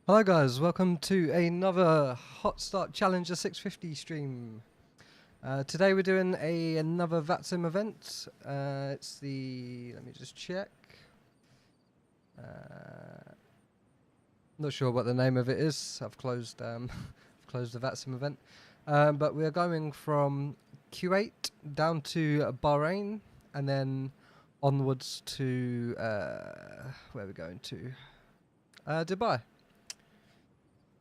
Hello guys, welcome to another HotStart Challenger 650 stream. Today we're doing another VATSIM event. It's the, let me just check. Not sure what the name of it is. I've closed I've closed the VATSIM event. But we're going from Kuwait down to Bahrain and then onwards to where are we going to? Dubai.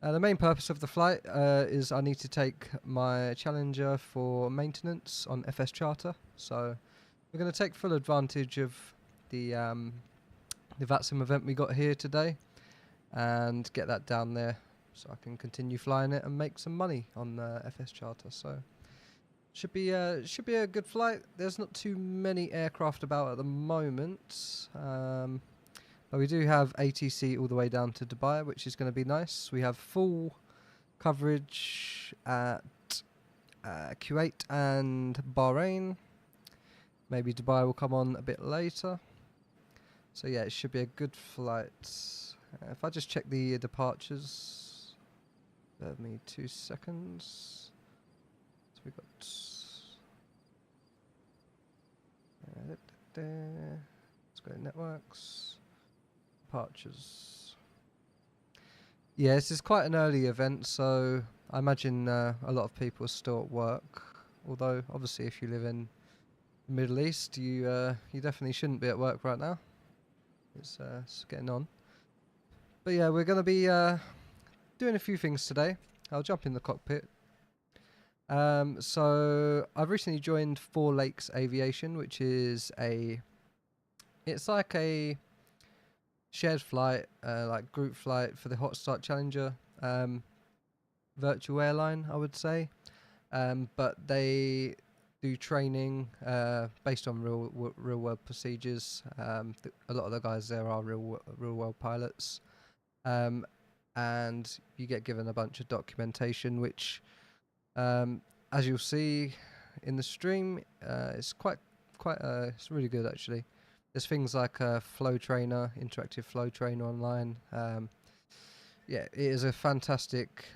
The main purpose of the flight is I need to take my Challenger for maintenance on FS charter. So we're going to take full advantage of the VATSIM event we got here today and get that down there so I can continue flying it and make some money on FS charter. So should be a good flight. There's not too many aircraft about at the moment. But we do have ATC all the way down to Dubai, which is going to be nice. We have full coverage at Kuwait and Bahrain. Maybe Dubai will come on a bit later. So yeah, it should be a good flight. If I just check the departures, bear with me 2 seconds. So we got let's go to networks. Departures. Yeah, this is quite an early event, so I imagine a lot of people are still at work. Although, obviously, if you live in the Middle East, you definitely shouldn't be at work right now. It's getting on. But yeah, we're going to be doing a few things today. I'll jump in the cockpit. So I've recently joined Four Lakes Aviation, which is it's like a shared flight, like group flight for the HotStart Challenger virtual airline, I would say. But they do training based on real world procedures. A lot of the guys there are real world pilots, and you get given a bunch of documentation, which, as you'll see in the stream, it's it's really good actually. There's things like a flow trainer, interactive flow trainer online. Yeah, it is a fantastic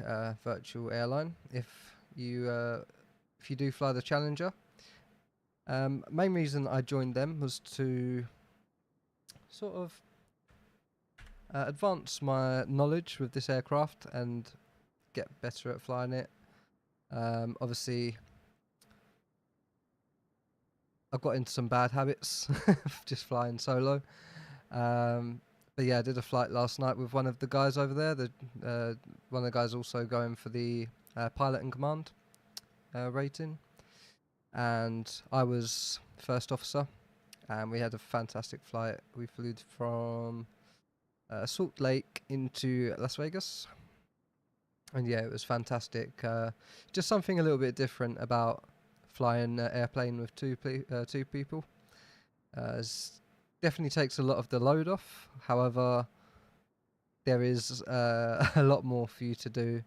virtual airline if you do fly the Challenger. Main reason I joined them was to sort of advance my knowledge with this aircraft and get better at flying it. Obviously, I've got into some bad habits just flying solo. But yeah, I did a flight last night with one of the guys over there. One of the guys also going for the pilot in command rating. And I was first officer. And we had a fantastic flight. We flew from Salt Lake into Las Vegas. And yeah, it was fantastic. Just something a little bit different about flying an airplane with two people. Definitely takes a lot of the load off. However, there is a lot more for you to do,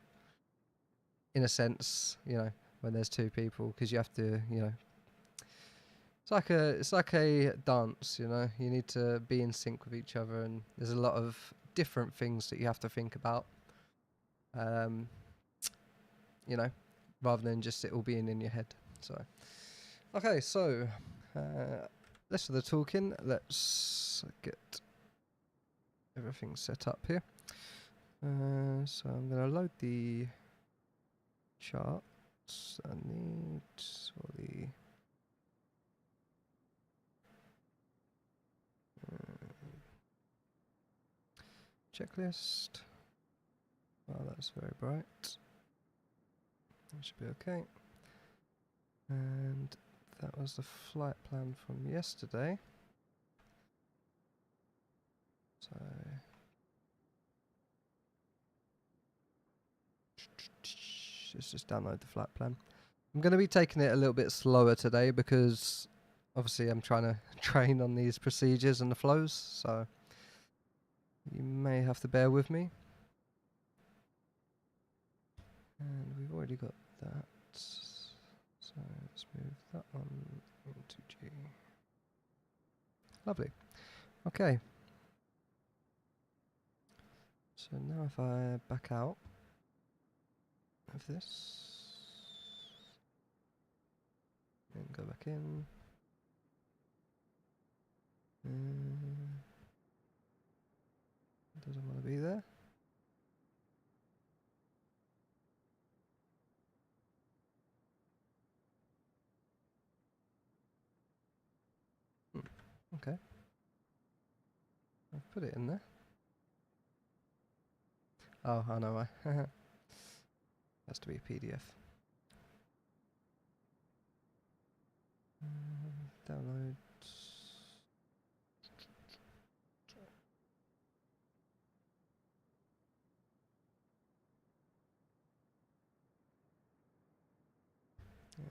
in a sense, when there's two people, because you have to, it's like a dance, you need to be in sync with each other, and there's a lot of different things that you have to think about, rather than just it all being in your head. So, okay, so less of the talking. Let's get everything set up here. So I'm going to load the charts I need for the checklist. Oh, that's very bright. That should be okay. And that was the flight plan from yesterday. So let's just download the flight plan. I'm going to be taking it a little bit slower today because obviously I'm trying to train on these procedures and the flows, so you may have to bear with me. And we've already got that. So let's move that one into G. Lovely. Okay. So So now if I back out of this and go back in, doesn't want to be there. Okay, I've put it in there. Oh, I know why. Has to be a PDF. Downloads.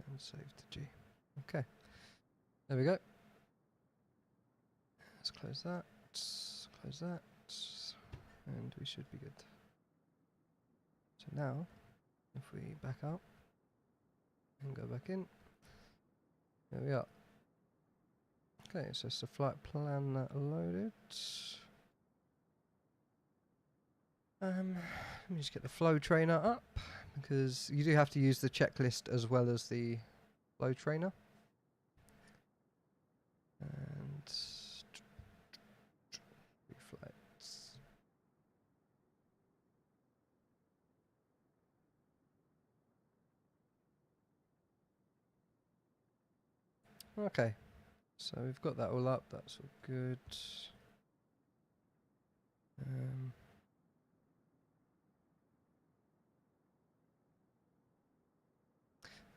And save to G. Okay, there we go. Let's close that, and we should be good. So now, if we back out and go back in, there we are. Okay, so it's the flight plan loaded. Let me just get the flow trainer up, because you do have to use the checklist as well as the flow trainer. And 3 flights. Okay, so we've got that all up, that's all good.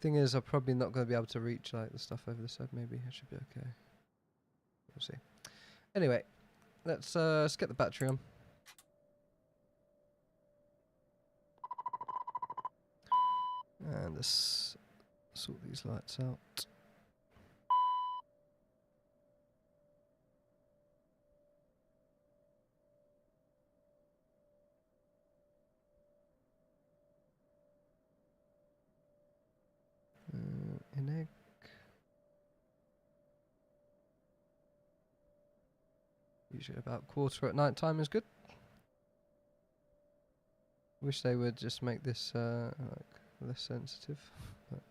Thing is, I'm probably not going to be able to reach like the stuff over the side. Maybe it should be okay. We'll see. Anyway, let's get the battery on. And let's sort these lights out. In egg. Usually about 1/4 at night time is good. Wish they would just make this like less sensitive. But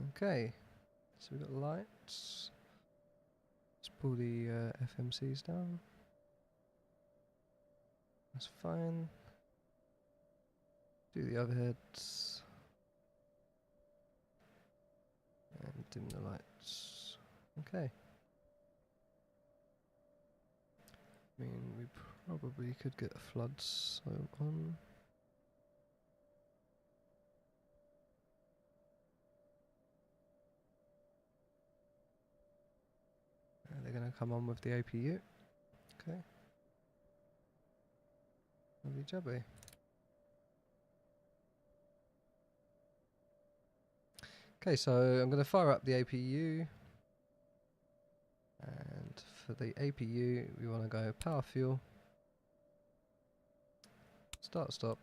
okay, so we've got lights. Let's pull the FMCs down. That's fine. Do the overheads. And dim the lights. Okay. I mean, we probably could get floods on. They're going to come on with the APU. Okay. Lovely jobby. Okay, so I'm going to fire up the APU. And for the APU, we want to go power fuel. Start, stop.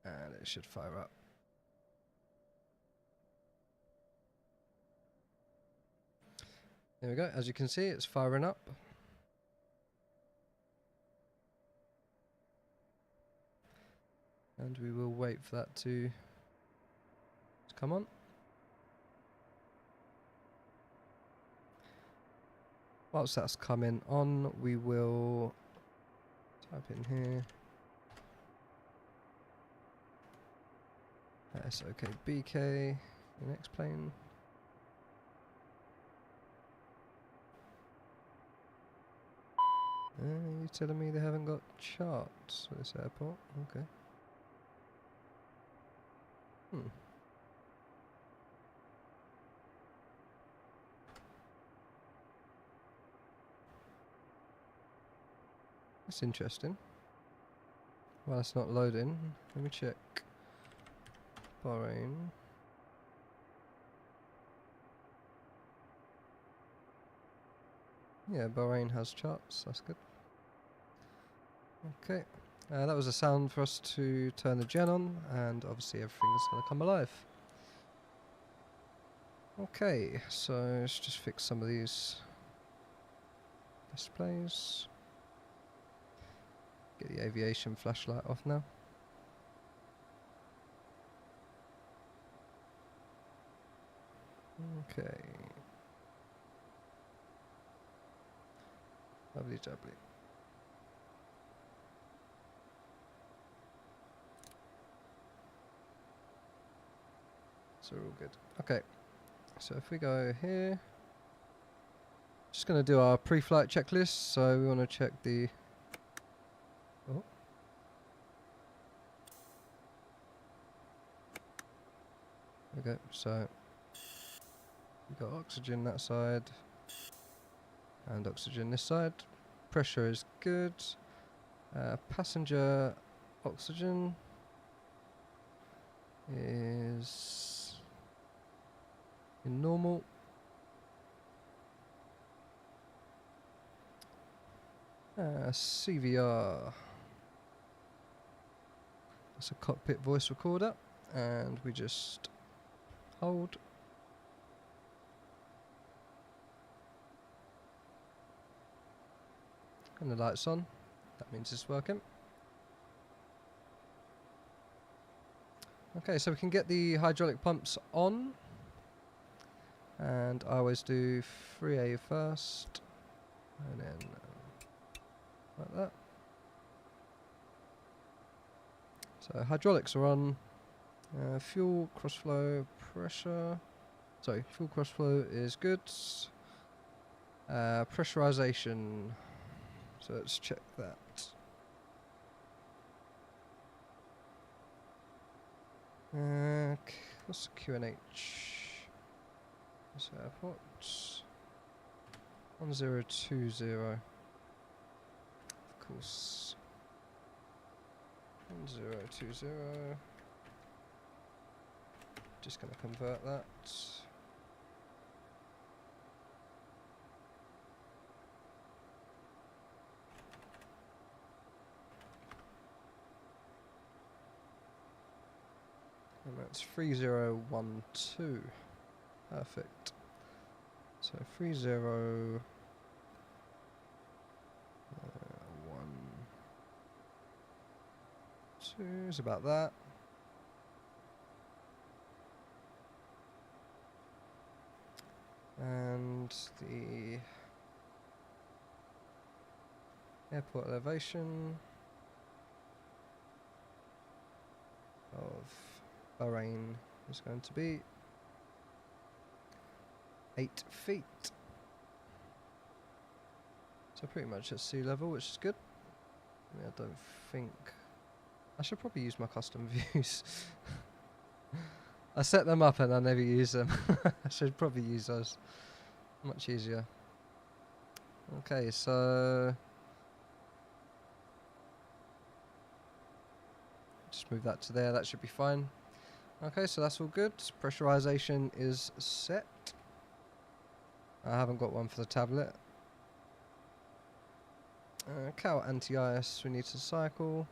And it should fire up. There we go. As you can see, it's firing up. And we will wait for that to come on. Whilst that's coming on, we will type in here OKKK, the next plane. You're telling me they haven't got charts at this airport? Okay. That's interesting. Well, it's not loading. Let me check. Bahrain. Yeah, Bahrain has charts. That's good. Okay. That was a sound for us to turn the gen on, and obviously everything's going to come alive. Okay, so let's just fix some of these Displays. Get the aviation flashlight off now. Okay. Lovely jubbly. So we're all good. Okay. So if we go here, just going to do our pre-flight checklist. So we want to check the... Oh. Okay, so we've got oxygen that side and oxygen this side. Pressure is good. Passenger oxygen is in normal. CVR, that's a cockpit voice recorder, and we just hold. And the light's on, that means it's working. Okay, so we can get the hydraulic pumps on, and I always do 3A first, and then like that. So hydraulics are on. Fuel crossflow pressure. Sorry, fuel crossflow is good. Pressurization. So let's check that. What's the QNH? This airport. 1020. Of course. 1020. Just going to convert that. And that's 3012. Perfect. So 3012 is about that. And the airport elevation of Bahrain is going to be 8 feet. So pretty much at sea level, which is good. I mean, I don't think... I should probably use my custom views. I set them up and I never use them. I should probably use those. Much easier. Okay, so... just move that to there, that should be fine. Okay, so that's all good. Pressurization is set. I haven't got one for the tablet. Cow anti-ice, we need to cycle.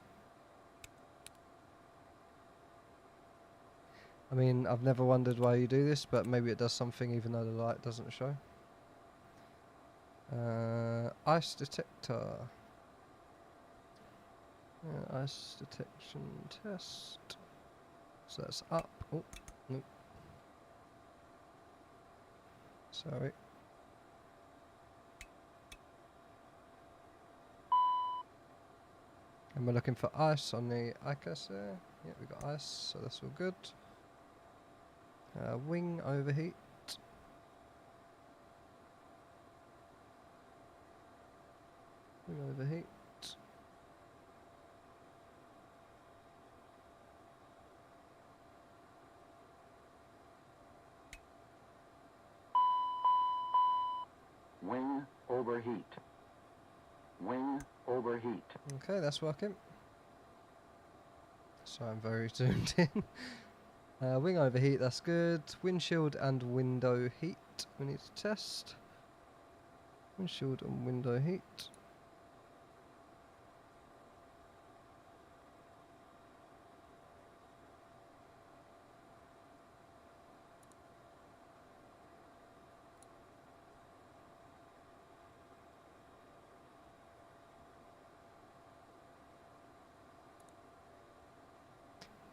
I mean, I've never wondered why you do this, but maybe it does something even though the light doesn't show. Ice detector. Ice detection test. So that's up. Oh, nope. Sorry. And we're looking for ice on the ICAS there. Yeah, we got ice, so that's all good. Wing overheat. Wing overheat. Wing overheat. Wing overheat. Okay, that's working. So I'm very zoomed in. Wing overheat, that's good. Windshield and window heat, we need to test. Windshield and window heat.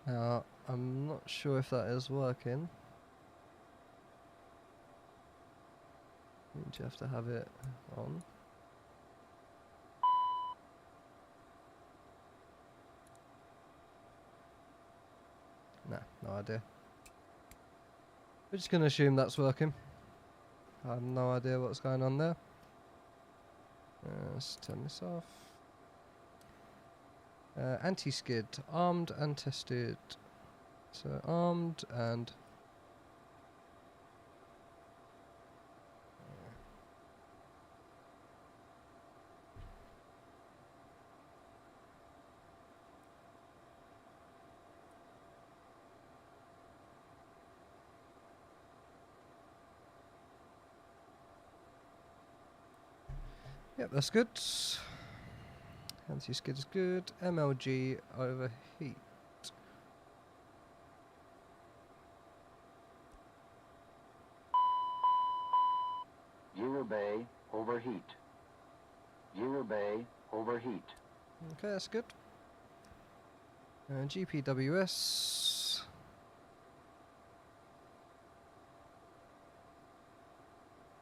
Now, I'm not sure if that is working. You have to have it on. Nah, no idea. We're just going to assume that's working. I have no idea what's going on there. Let's turn this off. Anti-skid, armed and tested. So armed and... Yep, that's good. Anti-skid is good. MLG overheat. Gear bay overheat. Gear bay overheat. Okay, that's good. GPWS.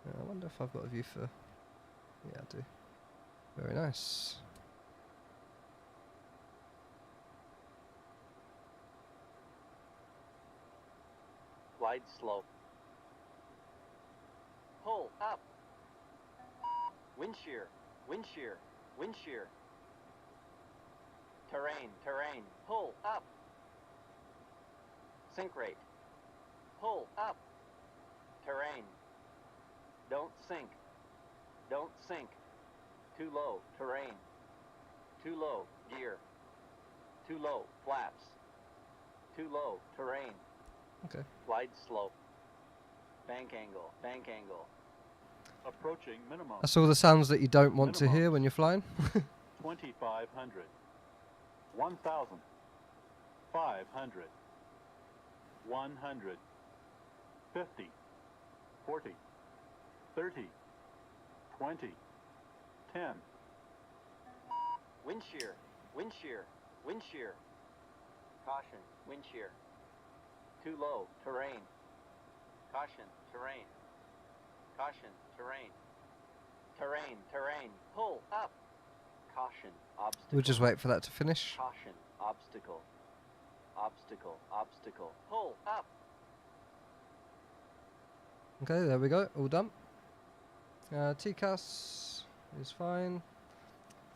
I wonder if I've got a view for... Yeah, I do. Very nice. Glide slope. Pull up. Wind shear, wind shear, wind shear. Terrain, terrain. Pull up. Sink rate. Pull up. Terrain. Don't sink. Don't sink. Too low, terrain. Too low, gear. Too low, flaps. Too low, terrain. Okay. Glide slope. Bank angle, bank angle. Approaching minimum. That's all the sounds that you don't want to Minimum. hear when you're flying. 2,500. 1,000. 500. 100. 50. 40. 30. 20. 10. Wind shear. Wind shear. Wind shear. Caution. Wind shear. Too low. Terrain. Caution. Terrain. Caution. Terrain. Terrain. Terrain. Pull up. Caution. Obstacle. We'll just wait for that to finish. Caution. Obstacle. Obstacle. Obstacle. Pull up. Okay, there we go. All done. TCAS is fine.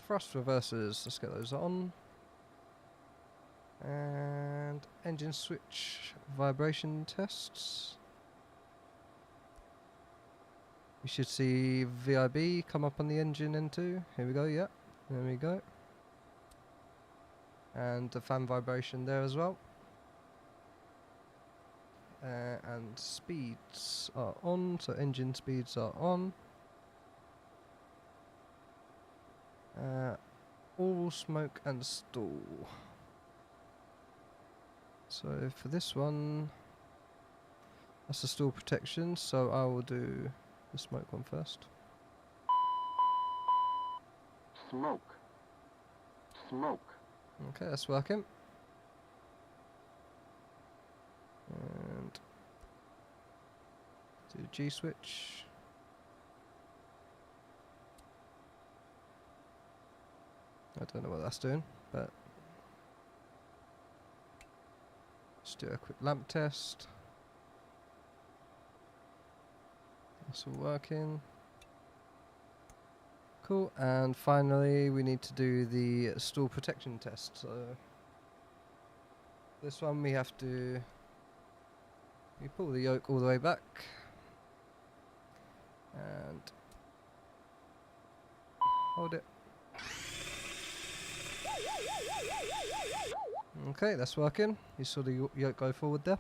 Thrust reversers, let's get those on. And engine switch vibration tests. We should see VIB come up on the engine N2. Here we go, yeah. There we go. And the fan vibration there as well. And speeds are on, so engine speeds are on. All smoke and stall. So for this one, that's the stall protection, so I will do the smoke one first. Smoke. Smoke. Okay, that's working. And do G switch. I don't know what that's doing, but let's do a quick lamp test. That's all working. Cool, and finally we need to do the stall protection test. So this one we have to pull the yoke all the way back and hold it. Okay, that's working. You saw the yoke go forward there.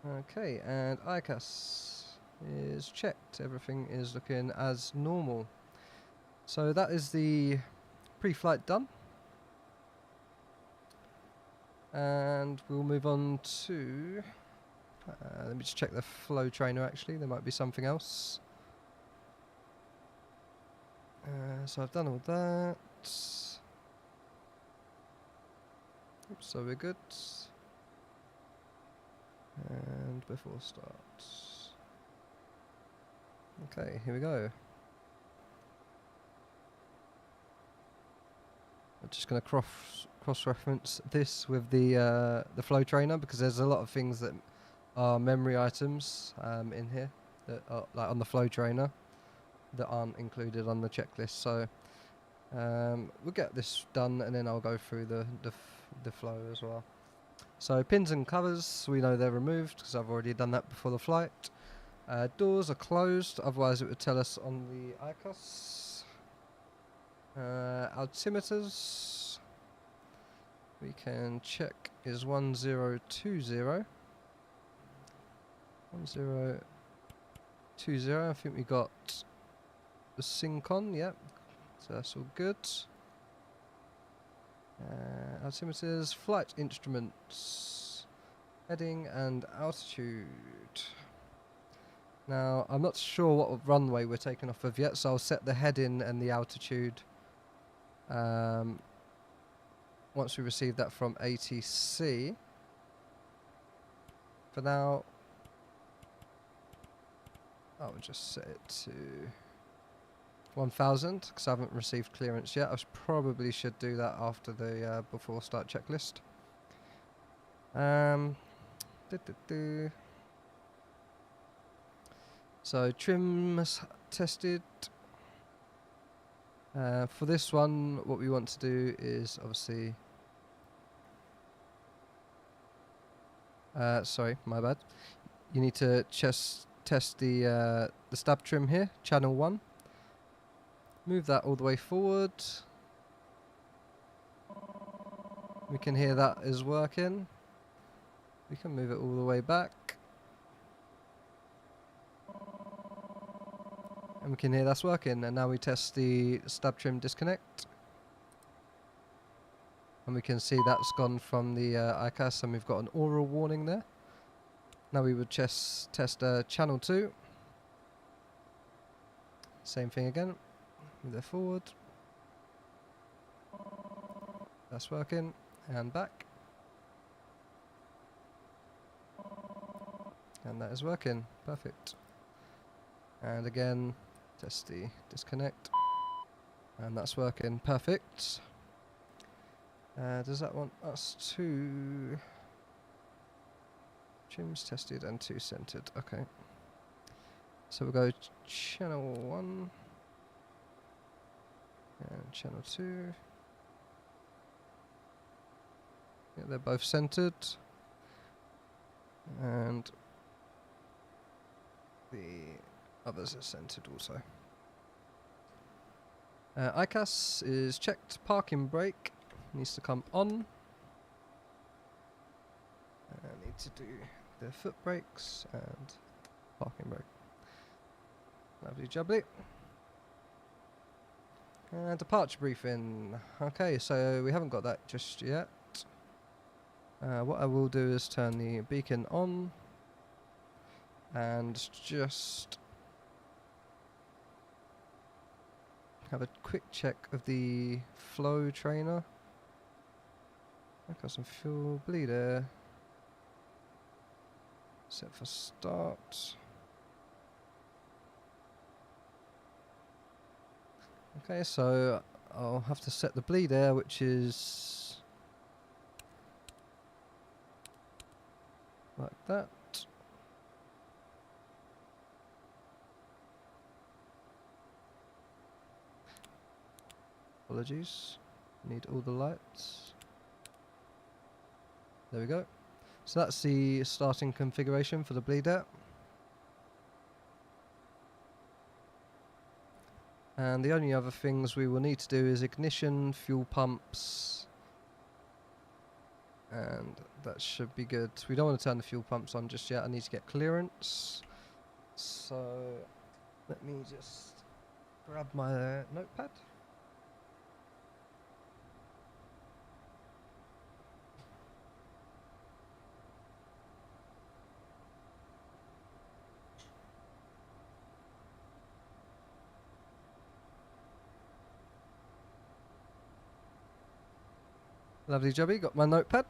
Okay, and ICAS is checked. Everything is looking as normal. So that is the pre-flight done. And we'll move on to... let me just check the flow trainer actually. There might be something else. So I've done all that. So we're good. And before start. Okay, here we go. I'm just going to cross-reference this with the flow trainer, because there's a lot of things that are memory items in here that are like on the flow trainer that aren't included on the checklist. So we'll get this done, and then I'll go through the flow as well. So pins and covers, we know they're removed because I've already done that before the flight. Doors are closed, otherwise it would tell us on the ICOS. Altimeters, we can check is 1020. 1020, I think we got the Syncon, yep, so that's all good. Altimeters, flight instruments, heading and altitude. Now, I'm not sure what runway we're taking off of yet, so I'll set the heading and the altitude once we receive that from ATC. For now, I'll just set it to 1000 because I haven't received clearance yet. I probably should do that after the before start checklist. So trims tested. For this one, what we want to do is obviously, sorry, my bad. You need to test the stab trim here, channel 1. Move that all the way forward. We can hear that is working. We can move it all the way back. And we can hear that's working. And now we test the stab trim disconnect. And we can see that's gone from the ICAS, and we've got an oral warning there. Now we would test channel 2. Same thing again. Move it forward. That's working. And back. And that is working. Perfect. And again, test the disconnect. And that's working. Perfect. Does that want us to... Trims tested and 2 centered. Okay. So we'll go channel 1. And channel 2. Yeah, they're both centered. And the others are centered also. ICAS is checked. Parking brake needs to come on. I need to do the foot brakes and parking brake. Lovely jubbly. Departure briefing. Okay, so we haven't got that just yet. What I will do is turn the beacon on and just have a quick check of the flow trainer. I've got some fuel, bleed air. Set for start. Okay, so I'll have to set the bleed air, which is like that. Apologies, need all the lights. There we go. So that's the starting configuration for the bleed air. And the only other things we will need to do is ignition, fuel pumps, and that should be good. We don't want to turn the fuel pumps on just yet. I need to get clearance. So let me just grab my notepad. Lovely jobby, got my notepad.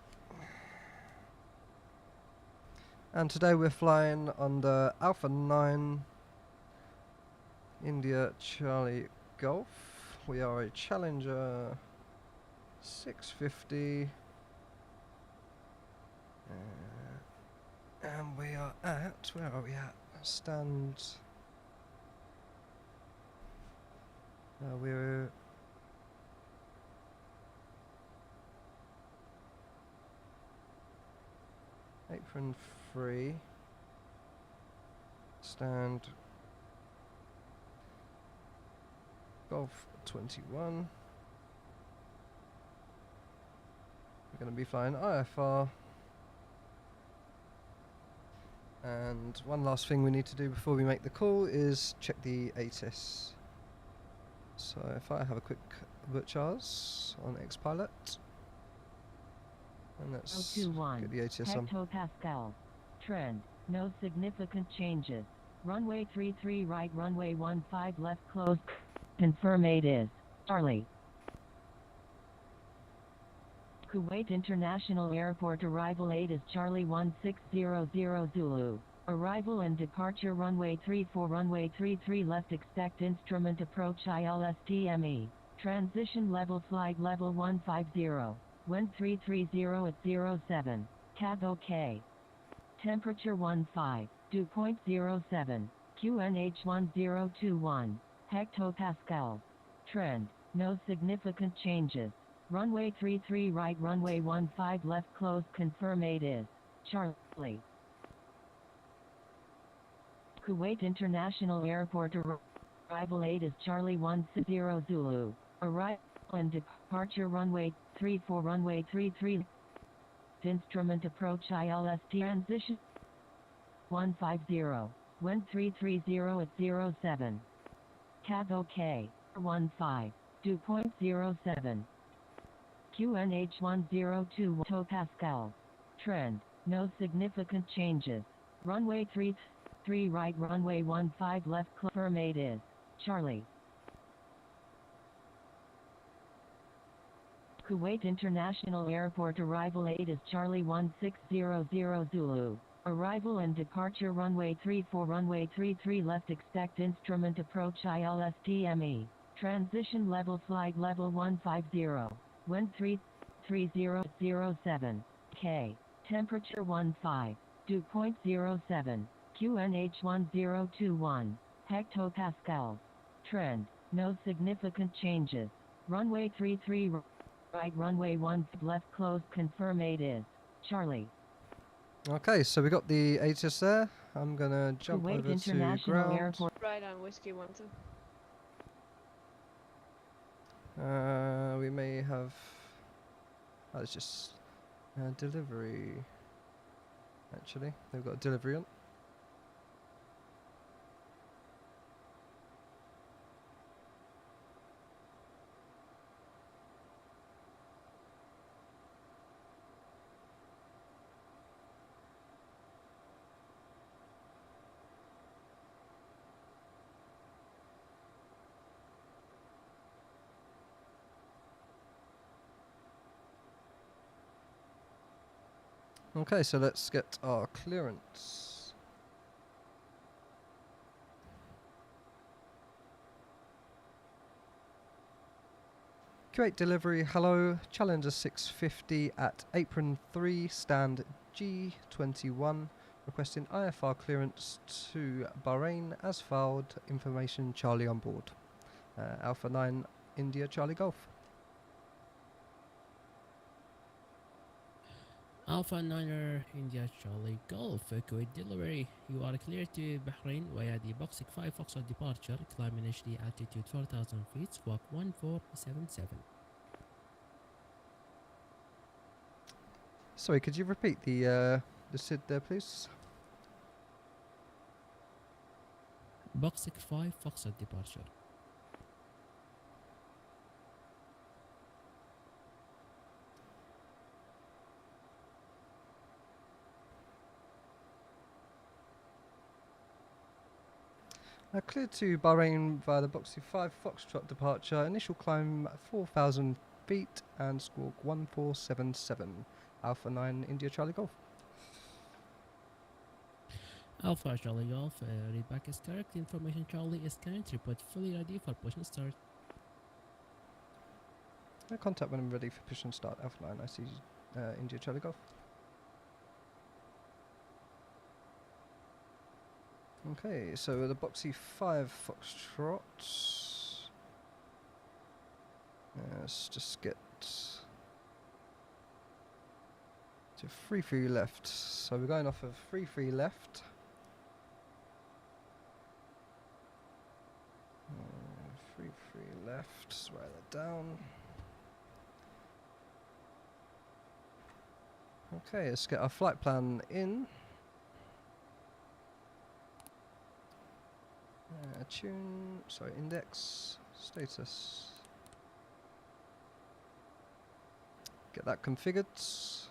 And today we're flying on the Alpha 9 India Charlie Golf. We are a Challenger 650. And we are at, where are we at? Stand. We're apron 3. Stand Golf 21. We're going to be flying IFR. And one last thing we need to do before we make the call is check the ATIS. So if I have a quick butchers on Xpilot, and let's get the ATIS on. Hectopascal. Trend. No significant changes. Runway 33 right, runway 15 left closed. Confirm 8 is Charlie. Kuwait International Airport arrival 8 is Charlie 1600 Zulu. Arrival and departure runway 34 runway 33 left expect instrument approach ILSTME. Transition level flight level 150. Wind 330 at 07. Cab OK. Temperature 15. Dew point 07. QNH 1021. Hectopascals. Trend. No significant changes. Runway 33 right, runway 15 left closed. Confirm 8 is Charlie. Kuwait International Airport arrival 8 is Charlie 10 Zulu. Arrival and departure runway 34 runway 33. Instrument approach ILS transition 150. Wind 330 at 07. Cab OK. 15. Dew point 07. QNH 102 Pascal. Trend. No significant changes. Runway 33 right, runway 15 left. Confirm 8 is Charlie. Kuwait International Airport arrival 8 is Charlie 1600 Zulu. Arrival and departure runway 34 runway 33 left expect instrument approach ILSTME. Transition level flight level 150. Wind 330 07. K. Temperature 15. Dew point 07. QNH 1021. Hectopascals. Trend. No significant changes. Runway 33 right, runway 15 left closed. Confirm 8 is Charlie. Okay, so we got the ATIS there. I'm gonna jump Kuwait over International to ground. Airport. Right on Whiskey 12. We may have. Oh, it's just delivery. Actually, they've got a delivery on. Okay, so let's get our clearance. Kuwait delivery, hello, Challenger 650 at apron 3, stand G21, requesting IFR clearance to Bahrain as filed, information Charlie on board. Alpha 9 India Charlie Golf. Alpha 9er India Charlie Golf, Kuwait delivery. You are clear to Bahrain via the Boxing 5 Foxtrot departure, climbing HD altitude 4,000 feet, squawk 1477. Sorry, could you repeat the SID there, please? Boxing 5 Foxtrot departure. Cleared to Bahrain via the Boxing 5 Foxtrot departure. Initial climb 4,000 feet, and squawk 1477. Alpha 9 India Charlie Golf. Alpha Charlie Golf, readback is correct. Information Charlie is currently put fully ready for push and start. Contact when I'm ready for push and start. Alpha 9, I see India Charlie Golf. Okay, so the Boxy 5 Foxtrot. Let's just get to 3-3 left. So we're going off of 3-3 left. 3-3 left, just write that down. Okay, let's get our flight plan in. Index, status. Get that configured.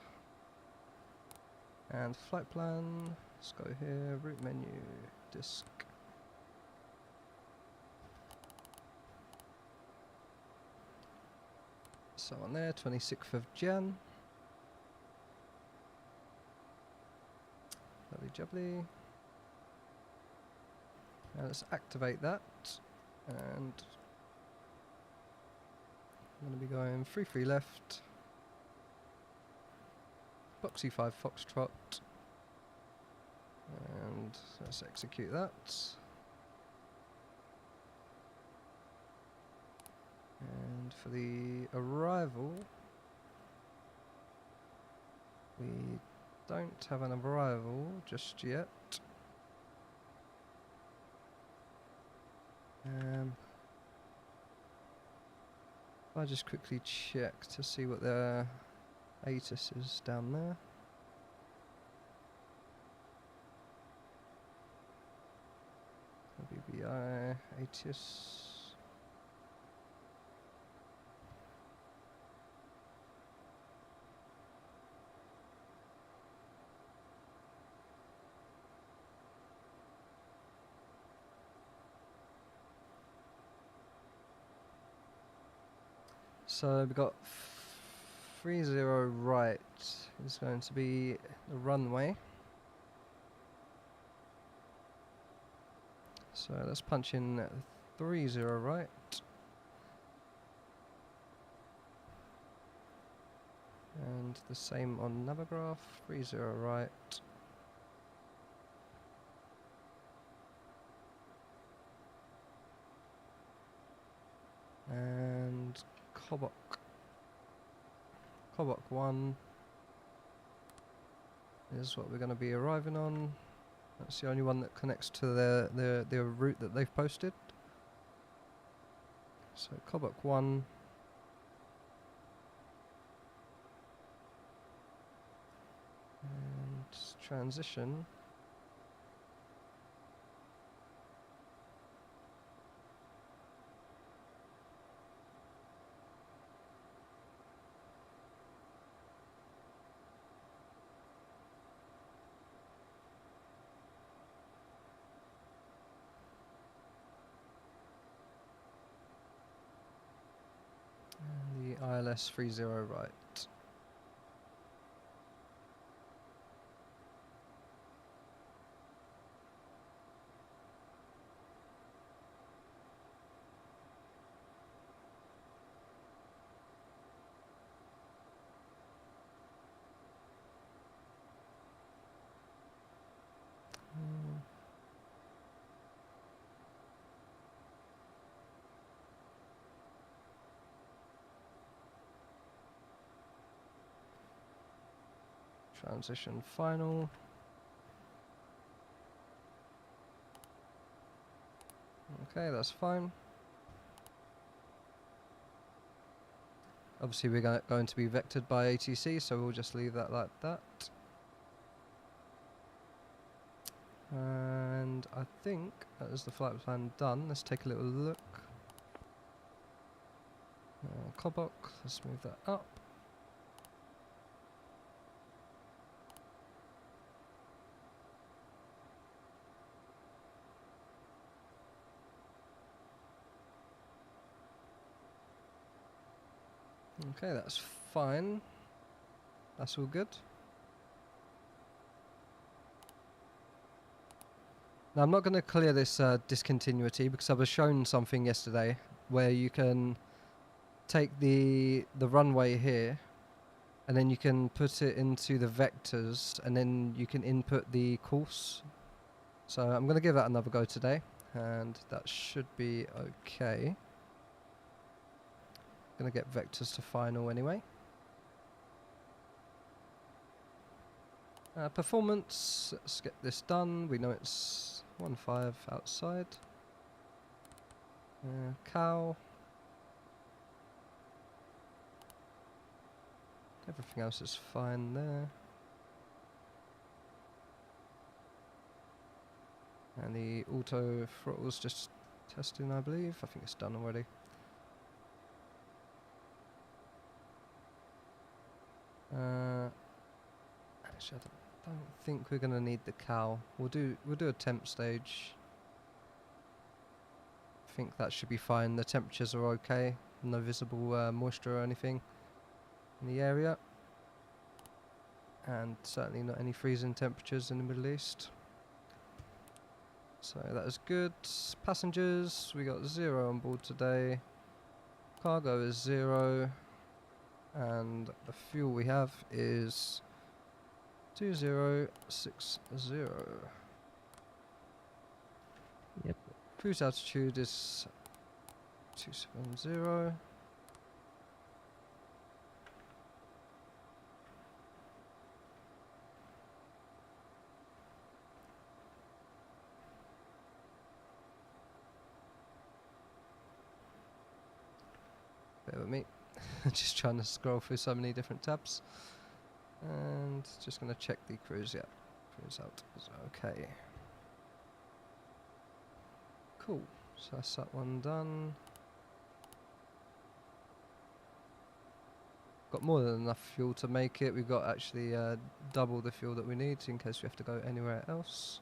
And flight plan, let's go here, route menu, disk. So on there, 26th of Jan. Lovely jubbly. Now let's activate that, and I'm going to be going 3-3 left, Boxy 5 Foxtrot, and let's execute that. And for the arrival, we don't have an arrival just yet. I'll just quickly check to see what their ATIS is down there. OBBI, ATIS. So we've got 30 right is going to be the runway. So let's punch in 30 right. And the same on Navigraph, 30 right. And Kobok 1 is what we're going to be arriving on. That's the only one that connects to their route that they've posted. So Kobok 1. And transition. The ILS 30 right. Transition final. Okay, that's fine. Obviously we're going to be vectored by ATC, so we'll just leave that like that. And I think that is the flight plan done. Let's take a little look. Kobok, let's move that up. Okay, that's fine. That's all good. Now I'm not going to clear this discontinuity because I was shown something yesterday where you can take the runway here and then you can put it into the vectors and then you can input the course. So I'm going to give that another go today and that should be okay. Going to get vectors to final anyway. Performance, let's get this done. We know it's 1.5 outside. Cow. Everything else is fine there. And the auto throttle's just testing, I believe. I think it's done already. Actually, I don't think we're gonna need the cow. We'll do a temp stage. I think that should be fine. The temperatures are okay. No visible moisture or anything in the area, and certainly not any freezing temperatures in the Middle East. So that is good. Passengers, we got 0 on board today. Cargo is 0, and the fuel we have is 2060. Yep. Cruise altitude is 270. Bear with me. Just trying to scroll through so many different tabs. And just going to check the cruise. Yeah, cruise out is okay. Cool. So that's that one done. Got more than enough fuel to make it. We've got actually double the fuel that we need in case we have to go anywhere else.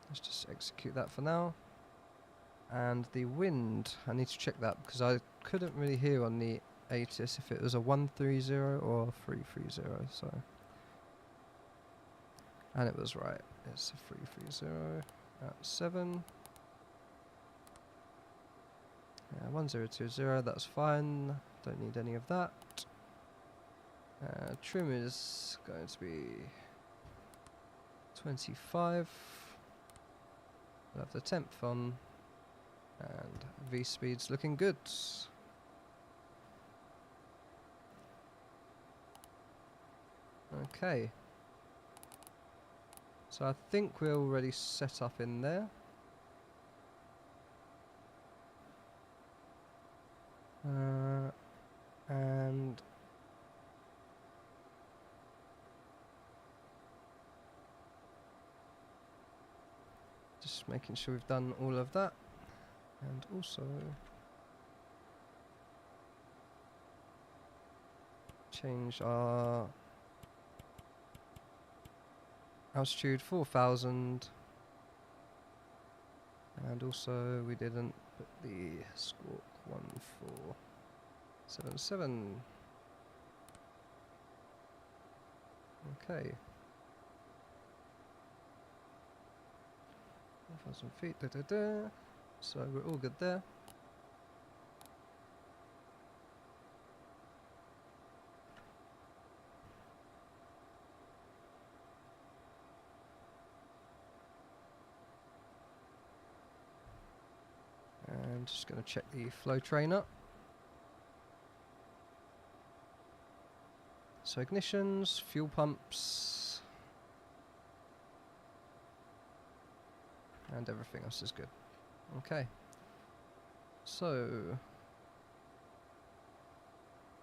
Let's just execute that for now. And the wind, I need to check that because I couldn't really hear on the ATIS if it was a 130 or a 330, so. And it was right, it's a 330 at 7. 1020, that's fine, don't need any of that. Trim is going to be 25. We'll have the temp on. And V-speed's looking good. Okay. So I think we're already set up in there. And just making sure we've done all of that. And also change our altitude 4,000, and also we didn't put the squawk 1477. Okay. 4,000 feet. So we're all good there. And just going to check the flow trainer. So ignitions, fuel pumps, and everything else is good. Okay, so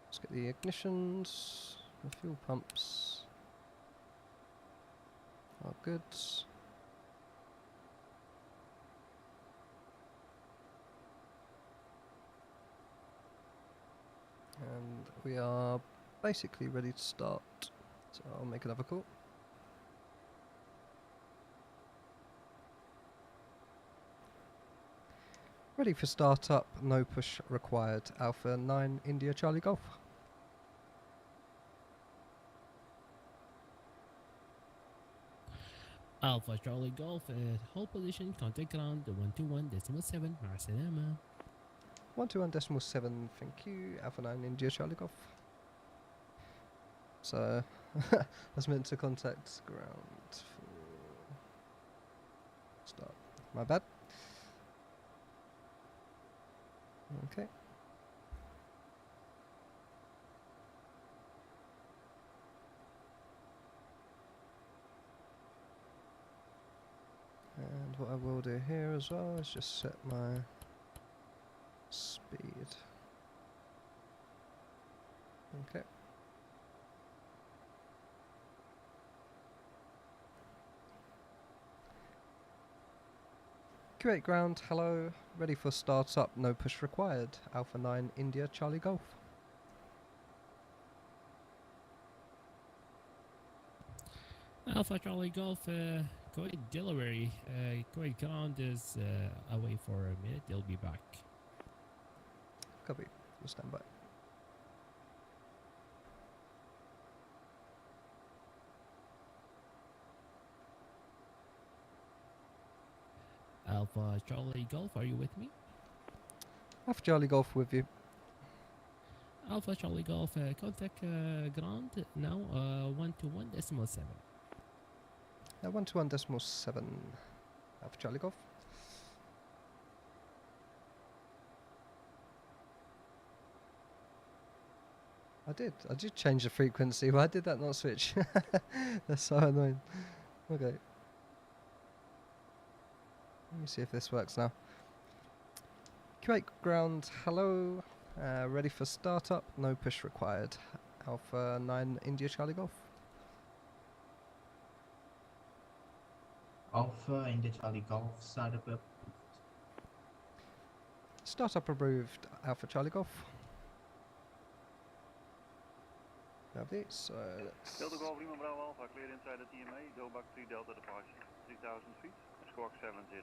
let's get the ignitions, the fuel pumps are good. And we are basically ready to start, so I'll make another call. Ready for startup, no push required. Alpha 9 India Charlie Golf. Alpha Charlie Golf hold position, contact ground 121.7 مع السلامة. 121.7, thank you. Alpha 9 India Charlie Golf. So, I was meant to contact ground for start. My bad. Okay. And what I will do here as well is just set my speed. Okay. Q8 ground, hello. Ready for startup, no push required. Alpha 9 India Charlie Golf. Alpha Charlie Golf, Kuwait delivery. Kuwait ground is away for a minute. They'll be back. Copy. We'll stand by. Alpha Charlie Golf, are you with me? Alpha Charlie Golf with you. Alpha Charlie Golf, contact ground now 121.7. 121.7. Alpha Charlie Golf. I did change the frequency. Why did that not switch? That's so annoying. Okay. Let me see if this works now. Q8 ground, hello. Ready for startup, no push required. Alpha 9 India Charlie Golf. Alpha India Charlie Golf, startup approved. Startup approved, Alpha Charlie Golf. Lovely, so let's... Delta Golf Lima Bravo Alpha, clear inside the TMA, go back 3 Delta departure, 3000 feet, squawk 7016.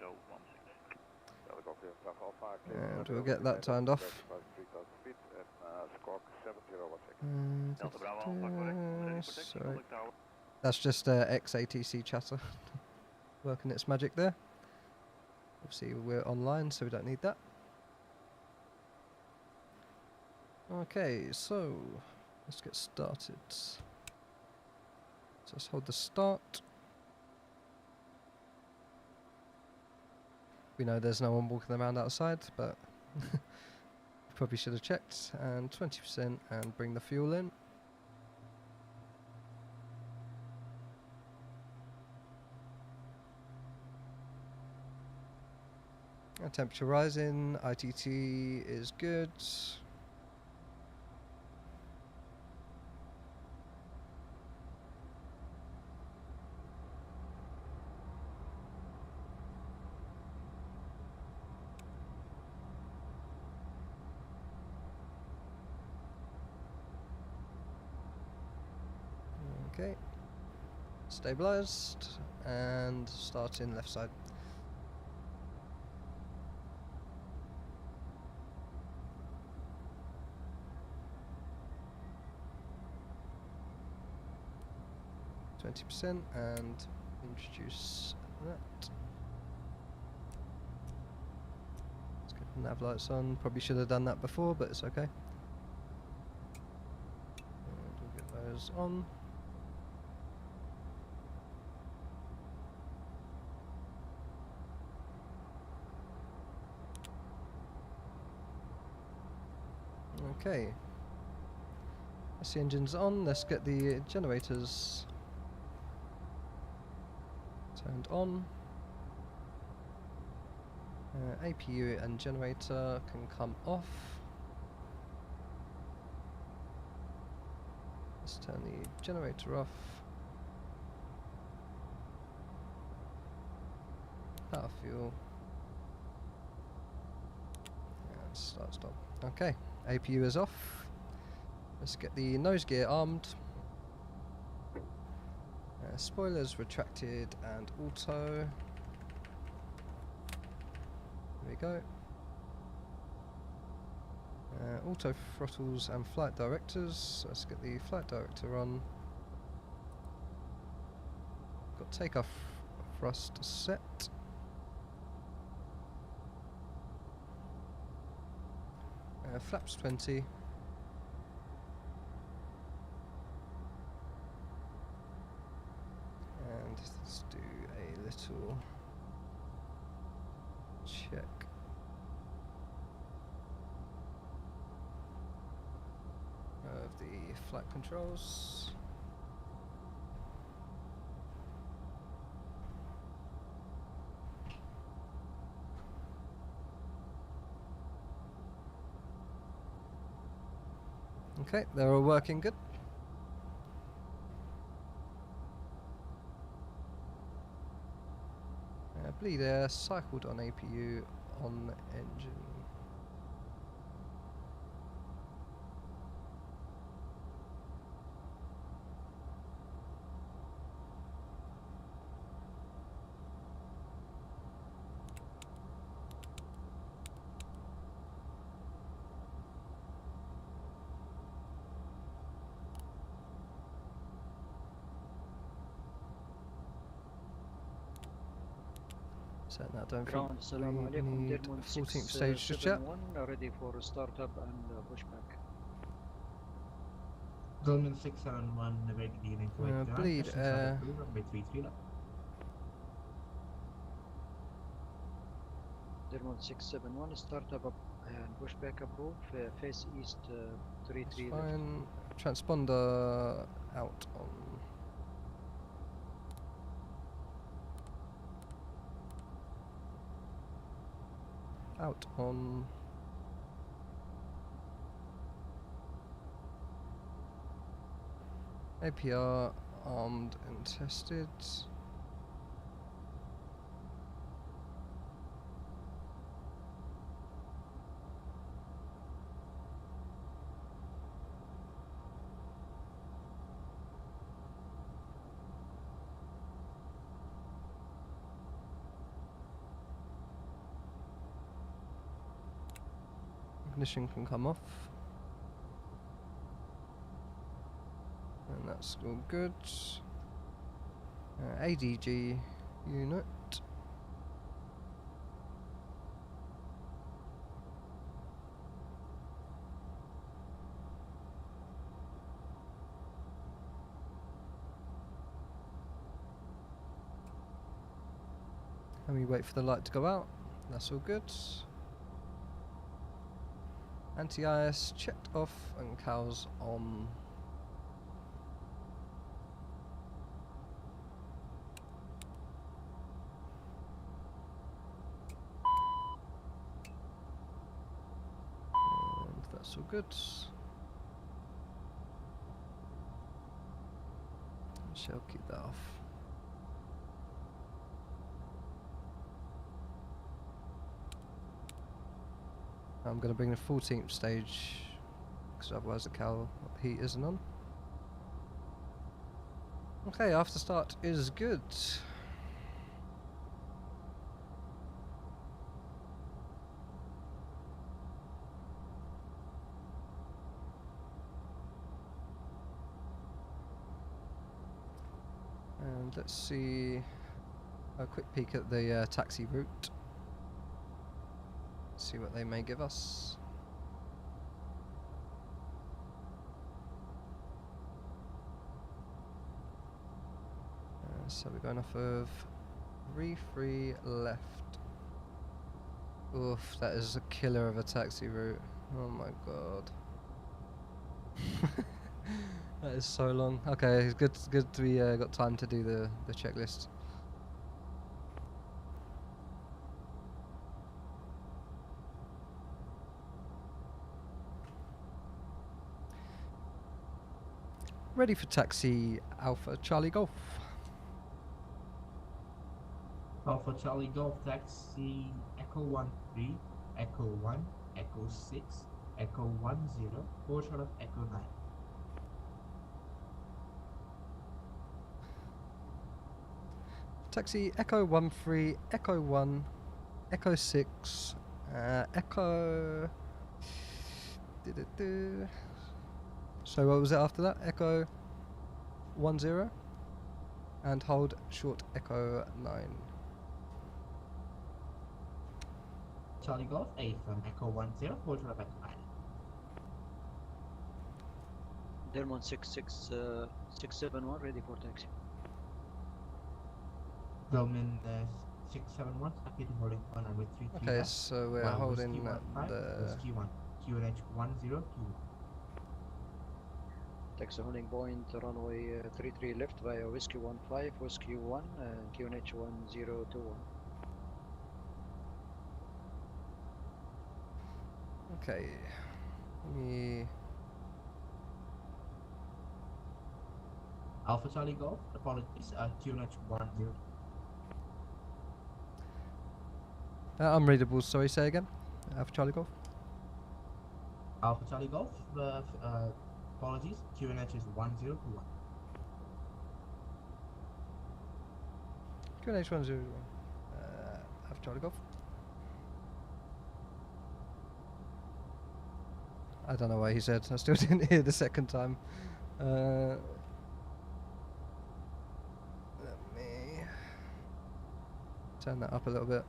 Delta Golf Lima Bravo Alpha, clear. And we'll get that turned off. 3000 feet, and squawk 7016. Delta Bravo Alpha, correct, ready for taxi, sorry. contact tower. That's just XATC chatter working its magic there. Obviously we're online, so we don't need that. Okay, so let's get started. So let's hold the start. We know there's no one walking around outside, but probably should have checked. And 20% and bring the fuel in. And temperature rising, ITT is good. Okay, stabilized and starting left side. %, and introduce that. Let's get the nav lights on. Probably should have done that before, but it's okay. And we'll get those on. Okay. That's the engines on. Let's get the generators turned on. APU and generator can come off. Let's turn the generator off. Power fuel. And start stop. Okay, APU is off. Let's get the nose gear armed. Spoilers retracted and auto. There we go. Auto throttles and flight directors. Let's get the flight director on. Got takeoff thrust set. Flaps 20. And let's do a little check. Of the flight controls. Okay, they're all working good. Bleed air cycled on APU on engine. So now don't Ground, think Assalamu we alaikum. need Dermon 14th stage just yet. 671 ready for startup and pushback. Goldman 671, ready to begin into Bleed air. Runway 33 left. Dermon 671 startup up and pushback approved. Face east 33 left. Fine. Transponder out on. Out on. APR armed and tested. Ignition can come off. And that's all good. ADG unit. And we wait for the light to go out. That's all good. Anti-IS checked off and cows on. And that's all good. Shall keep that off. I'm going to bring the 14th stage because otherwise the cowl heat isn't on. Okay, after start is good. And let's see a quick peek at the taxi route. See what they may give us. So we're going off of 3 left. Oof, that is a killer of a taxi route. Oh my god. That is so long. Okay, it's good we got time to do the checklist. Ready for taxi Alpha Charlie Golf. Alpha Charlie Golf, taxi Echo 13, Echo 1, Echo 6, Echo 10, 4 short of Echo 9. Taxi Echo 13, Echo 1, Echo 6, Echo. So what was it after that? Echo 10 and hold short echo 9. Charlie Golf 8 from Echo 10, hold short of Echo 9. Delmon 671 ready for taxi. Delman 671, repeat holding on runway 33 Okay, left. so we're While holding Whiskey 15, the Whiskey 1, QNH 1021. Taxi holding point runway 33 left via Whiskey 15, Whiskey 1, QNH 1021. okay. Me. Alpha Charlie Golf, apologies, QNH 10. Unreadable. Sorry, say again. Alpha Charlie Golf. Alpha Charlie Golf, apologies, QNH is 1021. QNH 101. Alpha Charlie Golf. I don't know what he said. I still didn't hear the second time. Let me turn that up a little bit.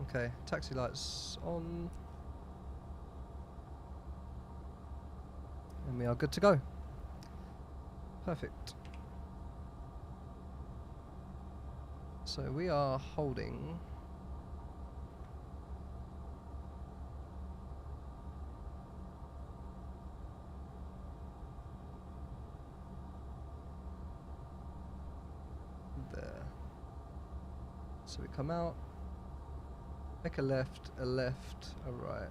Okay, taxi lights on. And we are good to go. Perfect. So we are holding there. So we come out, make a left, a right.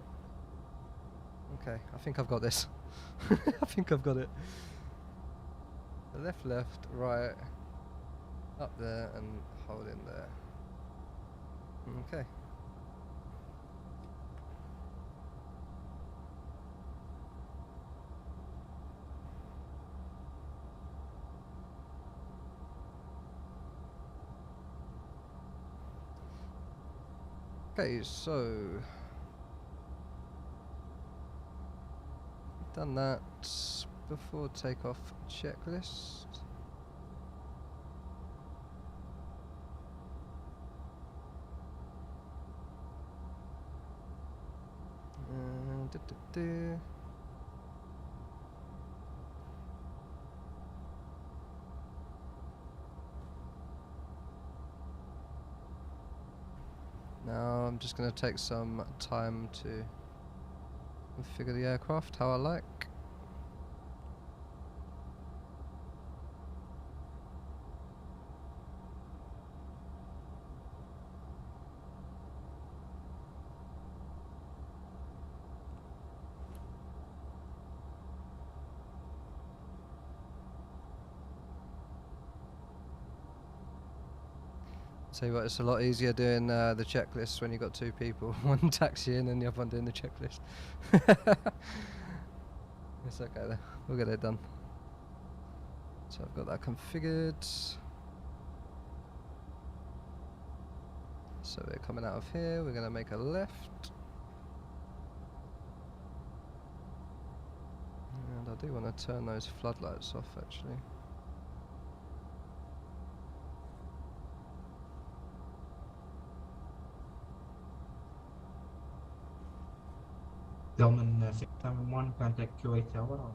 Okay, I think I've got this. I think I've got it. Left, right, up there and hold in there. Okay. Okay, so done that. Before takeoff checklist. Now I'm just going to take some time to configure the aircraft how I like. Tell you what, it's a lot easier doing the checklist when you've got two people, one taxiing and the other one doing the checklist. It's okay though, we'll get it done. So I've got that configured. So we're coming out of here, we're going to make a left. And I do want to turn those floodlights off actually. Delman 671, contact QA tower on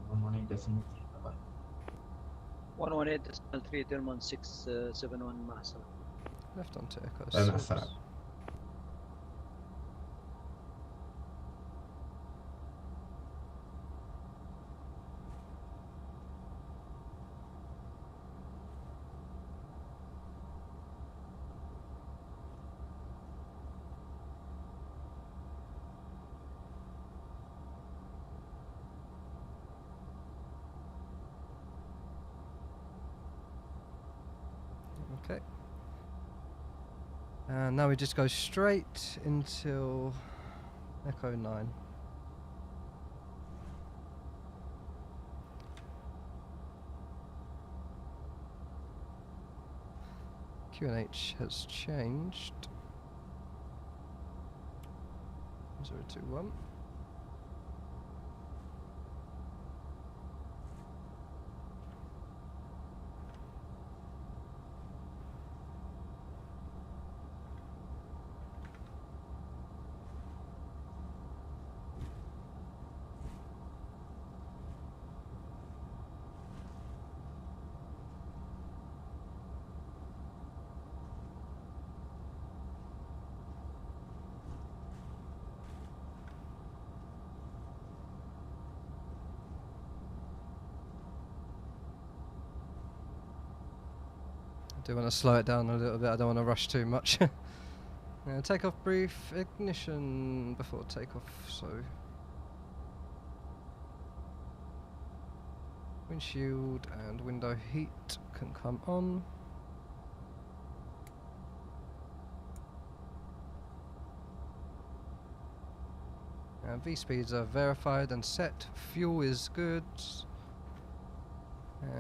118.3. Bye-bye. 118.3 Delmon 671 Mahsa. Left onto Echo مع 6. السلامة. Okay. And now we just go straight until Echo 9. QNH has changed. 021. do want to slow it down a little bit. I don't want to rush too much. Takeoff brief, ignition before takeoff. So windshield and window heat can come on. V-speeds are verified and set. Fuel is good.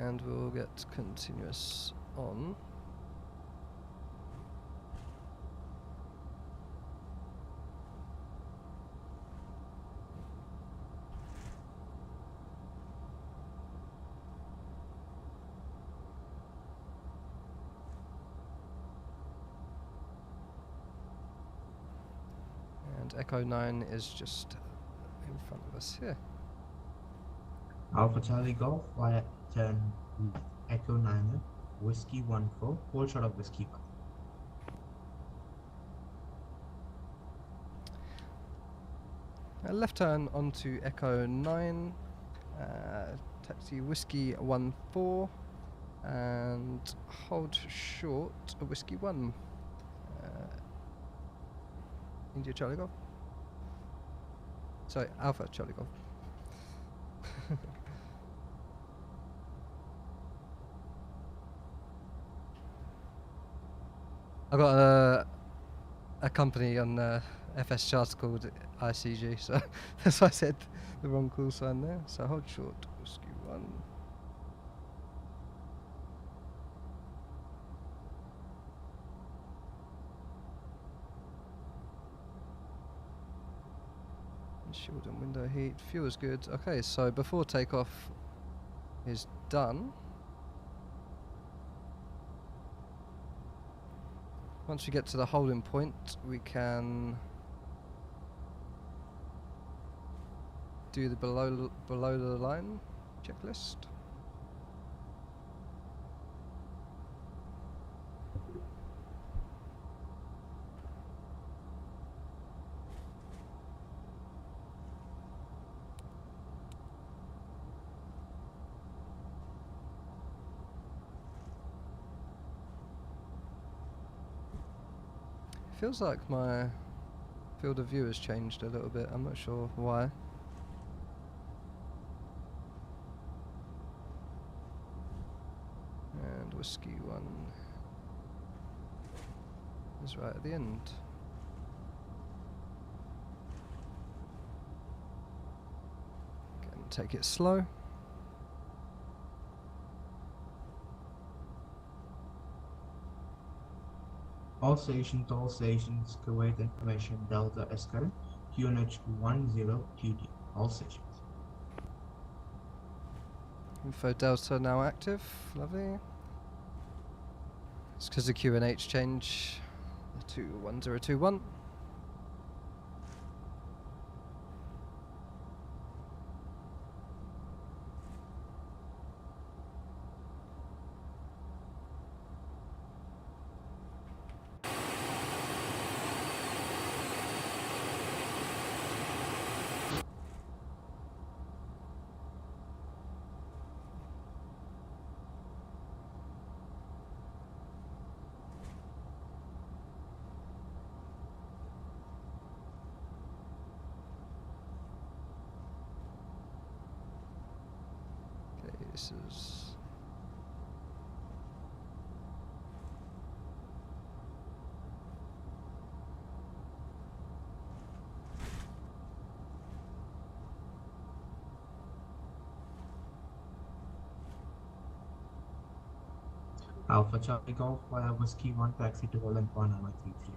And we'll get continuous on. And Echo 9 is just in front of us here. Alpha Charlie Golf via turn Echo 9, Whiskey 14, hold short of Whiskey 1. Left turn onto Echo 9, taxi Whiskey 14, and hold short of Whiskey 1. India Charlie Golf. Sorry, Alpha Charlie Golf. I got a company on FS charts called ICG, so that's why I said the wrong call sign there. So hold short, Whiskey 1. Shield and window heat, fuel is good. Okay, so before takeoff is done. Once we get to the holding point, we can do the below the line checklist. Feels like my field of view has changed a little bit. I'm not sure why. And Whiskey 1 is right at the end. Again, take it slow. All stations, Kuwait information, Delta Esker, QNH 10 QD, all stations. Info Delta now active, lovely. It's because the QNH change to 1021. This is Alpha Charlie Golf via Whiskey 1 taxi to Holland 133.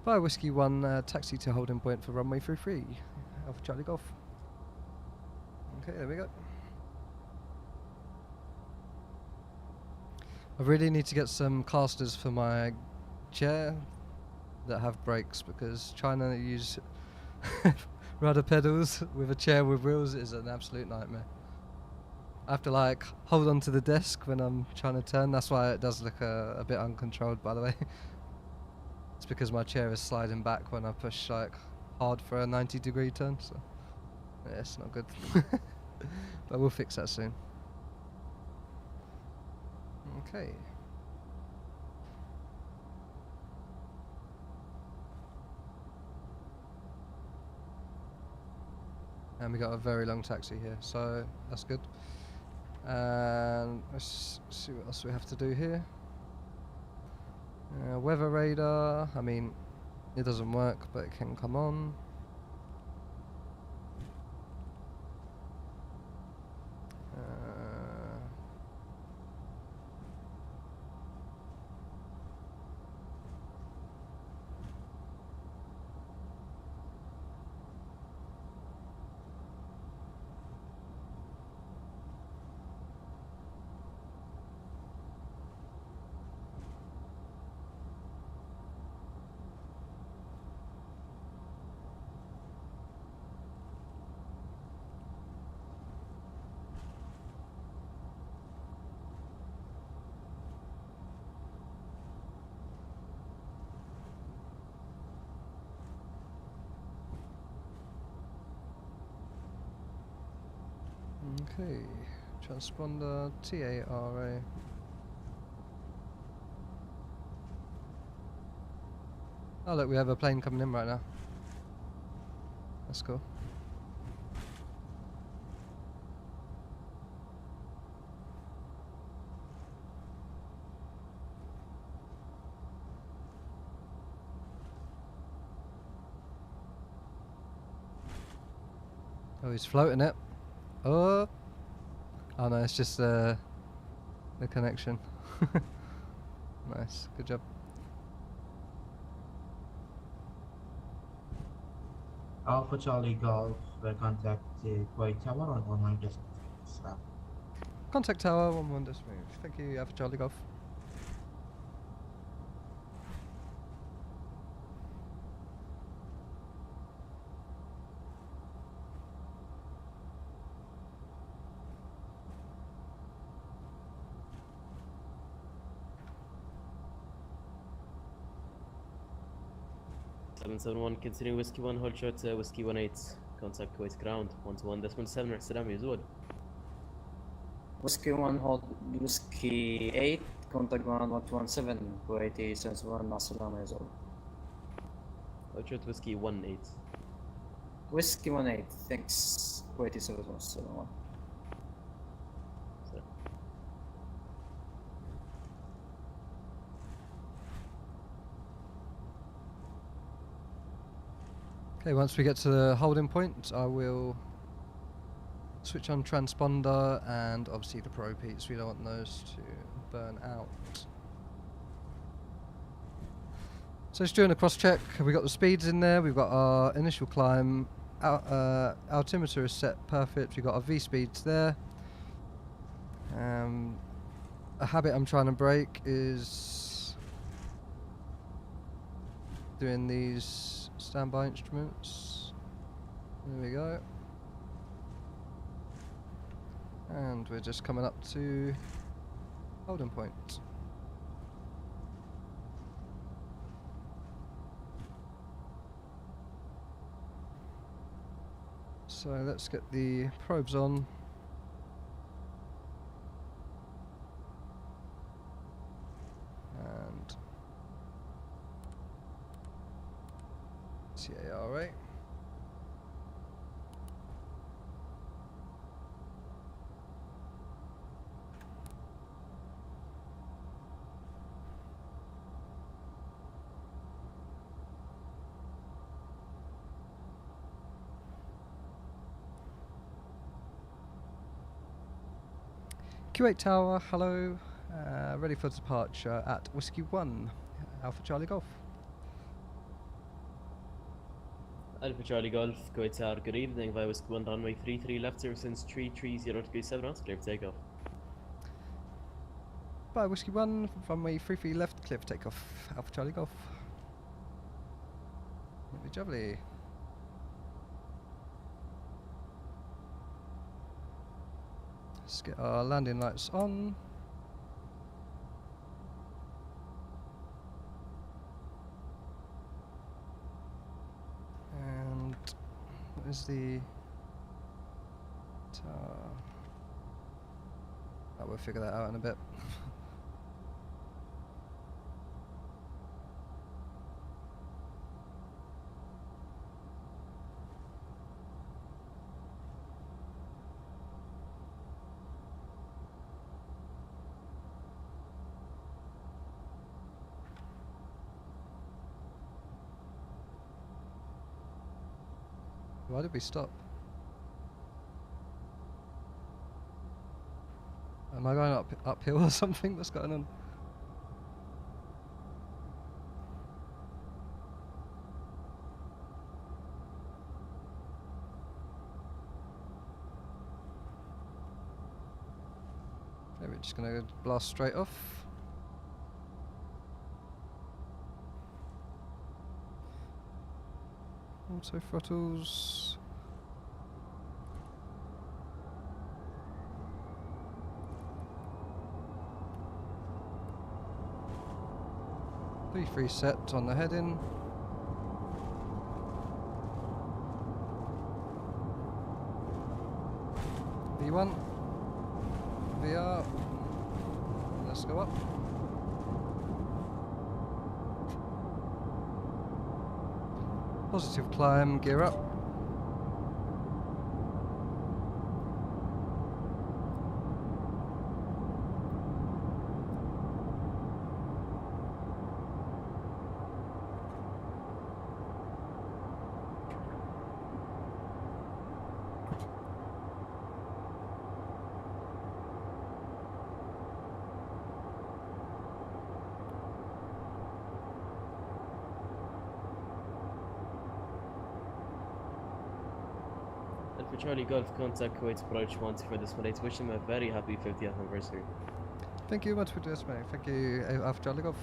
by Whiskey 1 taxi to holding point for runway 33. Alpha Charlie Golf. Okay, there we go. I really need to get some casters for my chair that have brakes, because trying to use rudder pedals with a chair with wheels is an absolute nightmare. I have to like hold on to the desk when I'm trying to turn. That's why it does look a bit uncontrolled, by the way. It's because my chair is sliding back when I push like hard for a 90-degree turn, so yeah, it's not good. But we'll fix that soon. Okay. And we got a very long taxi here, so that's good. And let's see what else we have to do here. Weather radar, I mean, it doesn't work, but it can come on. Okay, transponder TARA. Oh look, we have a plane coming in right now. That's cool. Oh, he's floating it. Oh! Oh no, it's just the connection. Nice, good job. Alpha Charlie Golf, contact Kuwait Tower on online destination. Contact tower, 1-1 just move. Thank you, Alpha Charlie Golf. Continue Whiskey 1, hold short Whiskey 18, contact Kuwait ground, 121.7 السلام يزول. Whiskey 1 hold Whiskey 8 contact ground 117 Kuwaiti sense 1 مع السلامة يا زول. Hold short Whiskey 18. Whiskey 18 thanks Kuwaiti 71 السلامة. Okay, once we get to the holding point, I will switch on transponder and obviously the pro peats. We don't want those to burn out. So just doing a cross check. We got the speeds in there. We've got our initial climb. Altimeter is set perfect. We've got our V speeds there. A habit I'm trying to break is doing these standby instruments. There we go. And we're just coming up to holding point. So let's get the probes on. And TARA. Q8 Tower, hello. Ready for departure at Whiskey 1, Alpha Charlie Golf. Alpha Charlie Golf, Kuwait Tower, good evening, via Whiskey 1 runway 33 left, since 330 degrees 7 knots, clear for takeoff. Bye Whiskey 1, runway 33 left, clear for takeoff, Alpha Charlie Golf. Lovely jubbly. Let's get our landing lights on. And what is the tower? Oh, we'll figure that out in a bit. Why did we stop? Am I going uphill or something? What's going on? Okay, we're just gonna blast straight off. Auto throttles. Free set on the heading. V1. VR. Let's go up. Positive climb, gear up. For Charlie Golf, contact Kuwait's approach once for this Monday. Wish him a very happy 50th anniversary. Thank you much for this, mate. Thank you, Alpha Charlie Golf.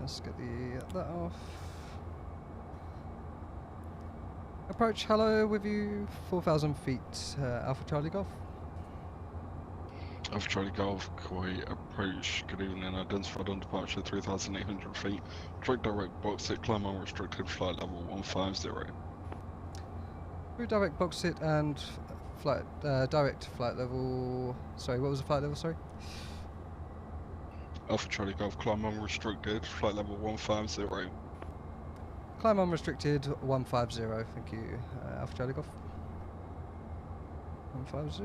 Let's get that off. Approach, hello with you, 4,000 feet, Alpha Charlie Golf. Alpha Charlie Golf, Kuwait, approach, good evening, identified on departure 3,800 feet, direct box it, climb unrestricted, flight level 150. Through direct box it and flight, direct flight level, sorry, what was the flight level, sorry? Alpha Charlie Golf, climb unrestricted, flight level 150. Climb unrestricted 150, thank you, Alpha Charlie Golf. 150.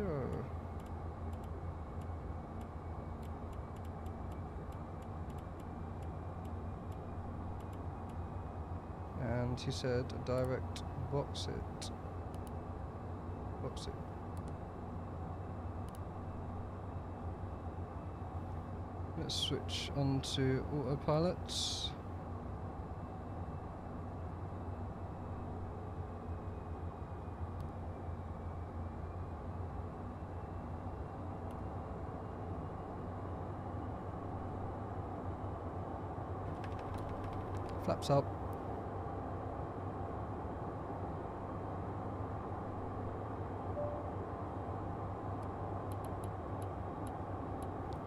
And he said direct box it. Box it. Let's switch on to autopilot. Flaps up.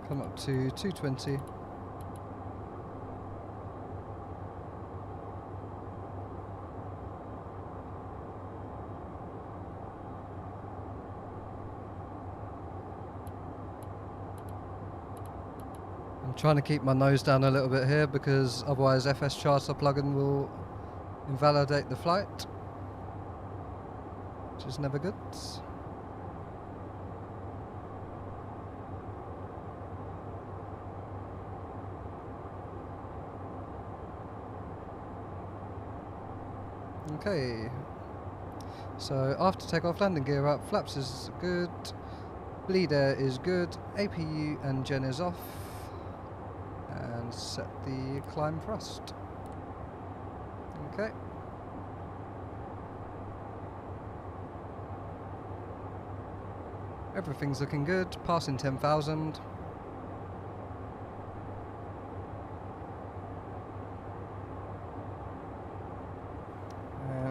Come up to 220. I'm trying to keep my nose down a little bit here because otherwise FS Charter plugin will invalidate the flight, which is never good. Okay, so after takeoff, landing gear up, flaps is good, bleed air is good, APU and gen is off, and set the climb thrust. Okay. Everything's looking good, passing 10,000.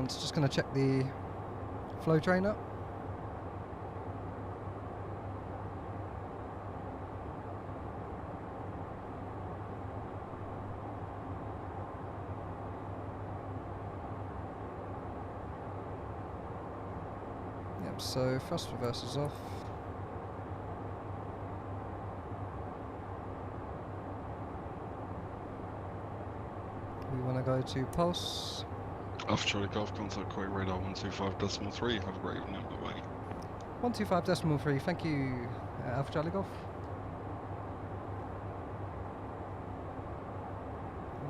Just going to check the flow trainer. Yep, so thrust reverse is off. 2 Pulse. Alpha Charlie Golf, contact Kuwait radar 125.3. Have a great evening, bye-bye. 125.3, thank you, Alpha Charlie Golf.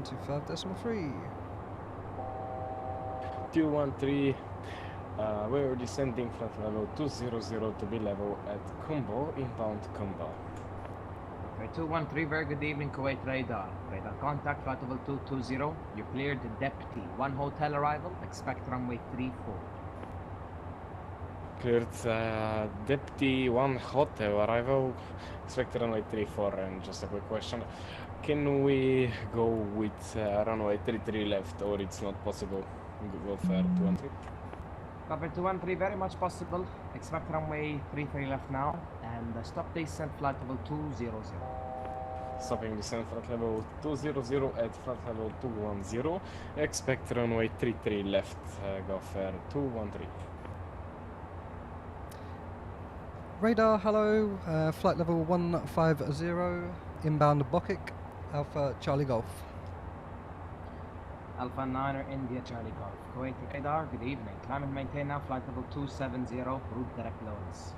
125.3. 213, we are descending flight level 200 to be level at Kumbo, inbound Kumbo. Okay, 213, very good evening, Kuwait radar. Radar contact, flight level 220. You cleared the Deputy 1 hotel arrival, expect runway 34. Cleared Deputy 1 hotel arrival, expect runway 34. And just a quick question, can we go with runway 33 left, or it's not possible? Go for 213. Cover 213, very much possible. Expect runway 33 left now, and stop descent flight level 200. Stopping descent flight level 200 at flight level 210. Expect runway 33 left, go for 213. Radar, hello, flight level 150, inbound Bokik, Alpha Charlie Golf. Alpha 9er India Charlie Golf. Kuwait radar, good evening. Climb and maintain now, flight level 270, route direct loads.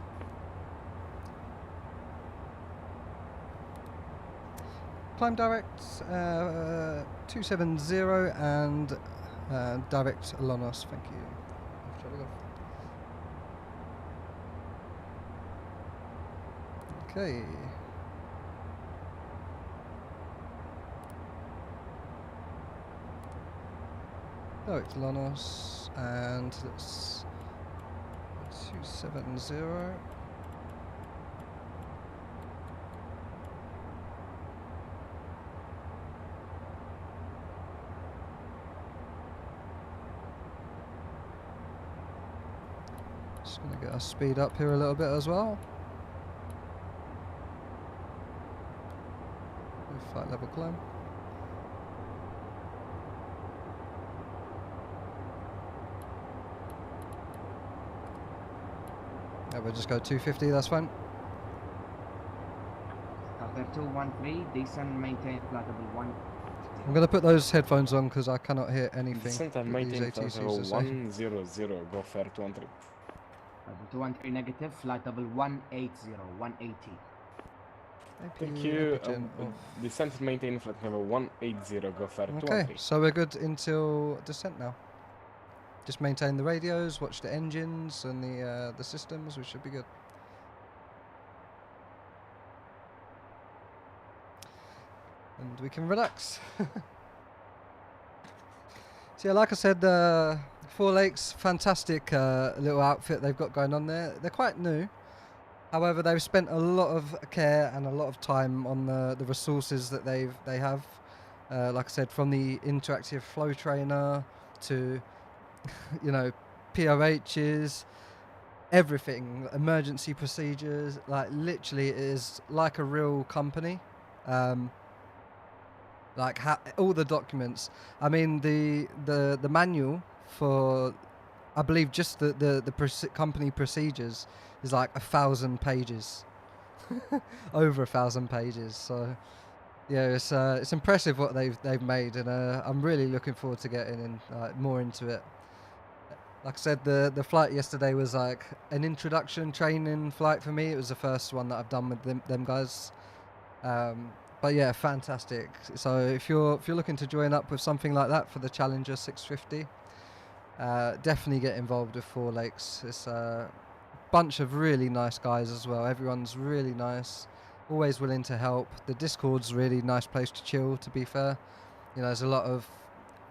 Climb direct 270 and direct Lonos, thank you. Alpha Charlie Golf. Okay. Direct Lonos, and that's 270. Just gonna get our speed up here a little bit as well. Flight level climb. Yeah, we'll just go 250, that's fine. Cover 213, descend and maintain flight level 1. I'm going to put those headphones on because I cannot hear anything. Descent and with these maintain flight ATCs level to say. 100, go for 213. Level 213 negative, flight level 180, 180. Thank you. Descent and maintain flight level 180, go for 213. Okay, so we're good until descent now. Just maintain the radios, watch the engines and the systems, we should be good. And we can relax. So yeah, like I said, Four Lakes, fantastic little outfit they've got going on there. They're quite new. However, they've spent a lot of care and a lot of time on the resources that they have. Like I said, from the interactive flow trainer to, you know, POHs, everything, emergency procedures. Like literally, it is like a real company. Like all the documents. I mean, the manual for, I believe, just the company procedures is like 1,000 pages, over 1,000 pages. So yeah, it's impressive what they've made, and I'm really looking forward to getting in more into it. Like I said, the flight yesterday was like an introduction training flight for me. It was the first one that I've done with them guys. But yeah, fantastic. So if you're looking to join up with something like that for the Challenger 650, definitely get involved with Four Lakes. It's a bunch of really nice guys as well. Everyone's really nice, always willing to help. The Discord's really nice place to chill, to be fair. You know, there's a lot of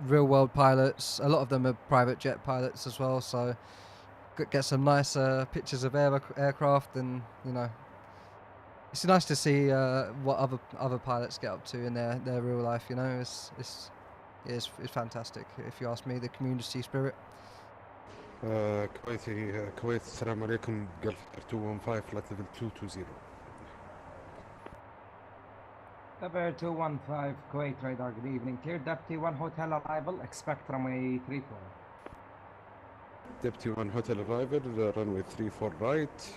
real world pilots. A lot of them are private jet pilots as well, so get some nice pictures of aircraft, and you know, it's nice to see what other pilots get up to in their real life. You know, it's fantastic, if you ask me. The community spirit. Kuwait, Assalamu alaikum, Gulf 215, flight level 220. Cover 215, Kuwait radar, good evening. Clear Deputy 1 hotel arrival, expect runway 34. Deputy 1 hotel arrival, runway 34 right,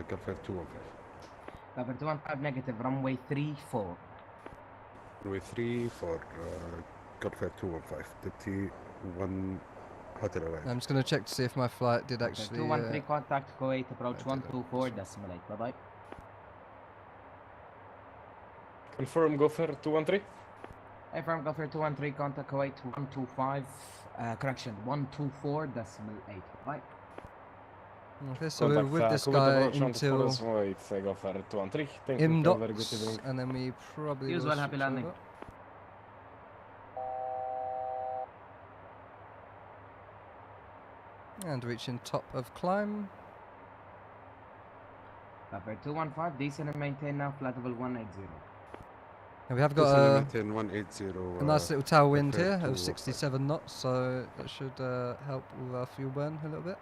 Gulf 215. Cover 215 negative, runway 34. Runway 34, Gulf Air 215, Deputy 1 Hotel arrived. I'm just going to check to see if my flight did actually... 213 contact Kuwait approach I did 124.8. Bye bye. Confirm Gulf Air 213. Affirm Gulf Air 213 contact Kuwait 125. Correction 124.8. Bye. Okay, so we're with this guy until IMDOX, and then we probably Use will well, happy switch landing. over. And reaching top of climb. Gulf Air 215, descend and maintain now, flight level 180. And we have got a 180, nice little tailwind here of 67 knots, so that should help with our fuel burn a little bit.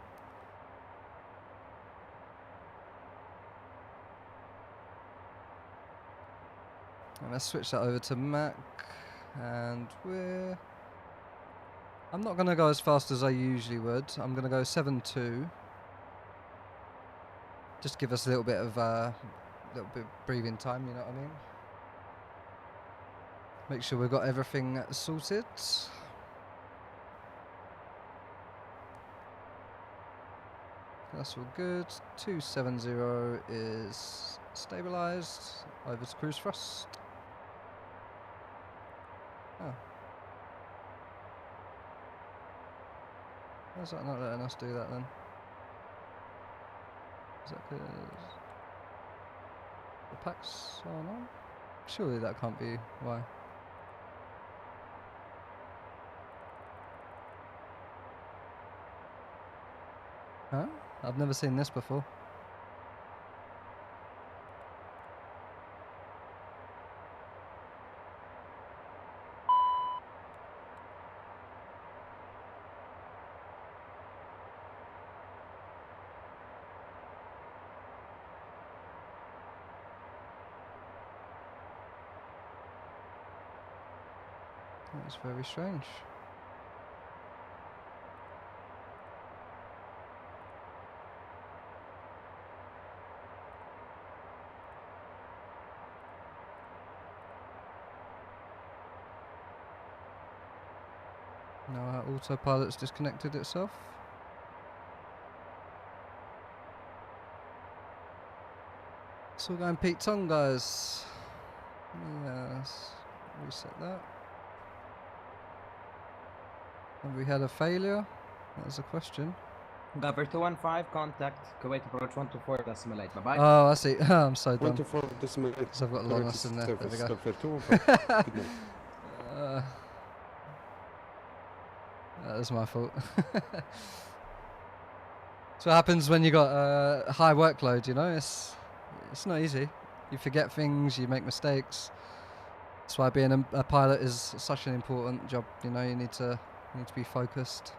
And let's switch that over to Mac, and I'm not going to go as fast as I usually would. I'm going to go 7.2. Just give us a little bit of breathing time, you know what I mean? Make sure we've got everything sorted. That's all good. 270 is stabilized. Over to cruise thrust. Oh. Why is that not letting us do that then? Is that because the packs are on? Surely that can't be why. Huh? I've never seen this before. That's very strange. Now our autopilot's disconnected itself. It's all going Pete Tong, guys. Yes, reset that. Have we had a failure? That's a question. Gulf Air 215 contact Kuwait approach 124.8. Bye bye. Oh, I see. I'm so dumb. 124.8. Because I've got Lonos in there. There we go. Gulf Air 215. That was my fault. That's what happens when you got a high workload, you know. It's not easy. You forget things, you make mistakes. That's why being a pilot is such an important job. You know, you need to be focused.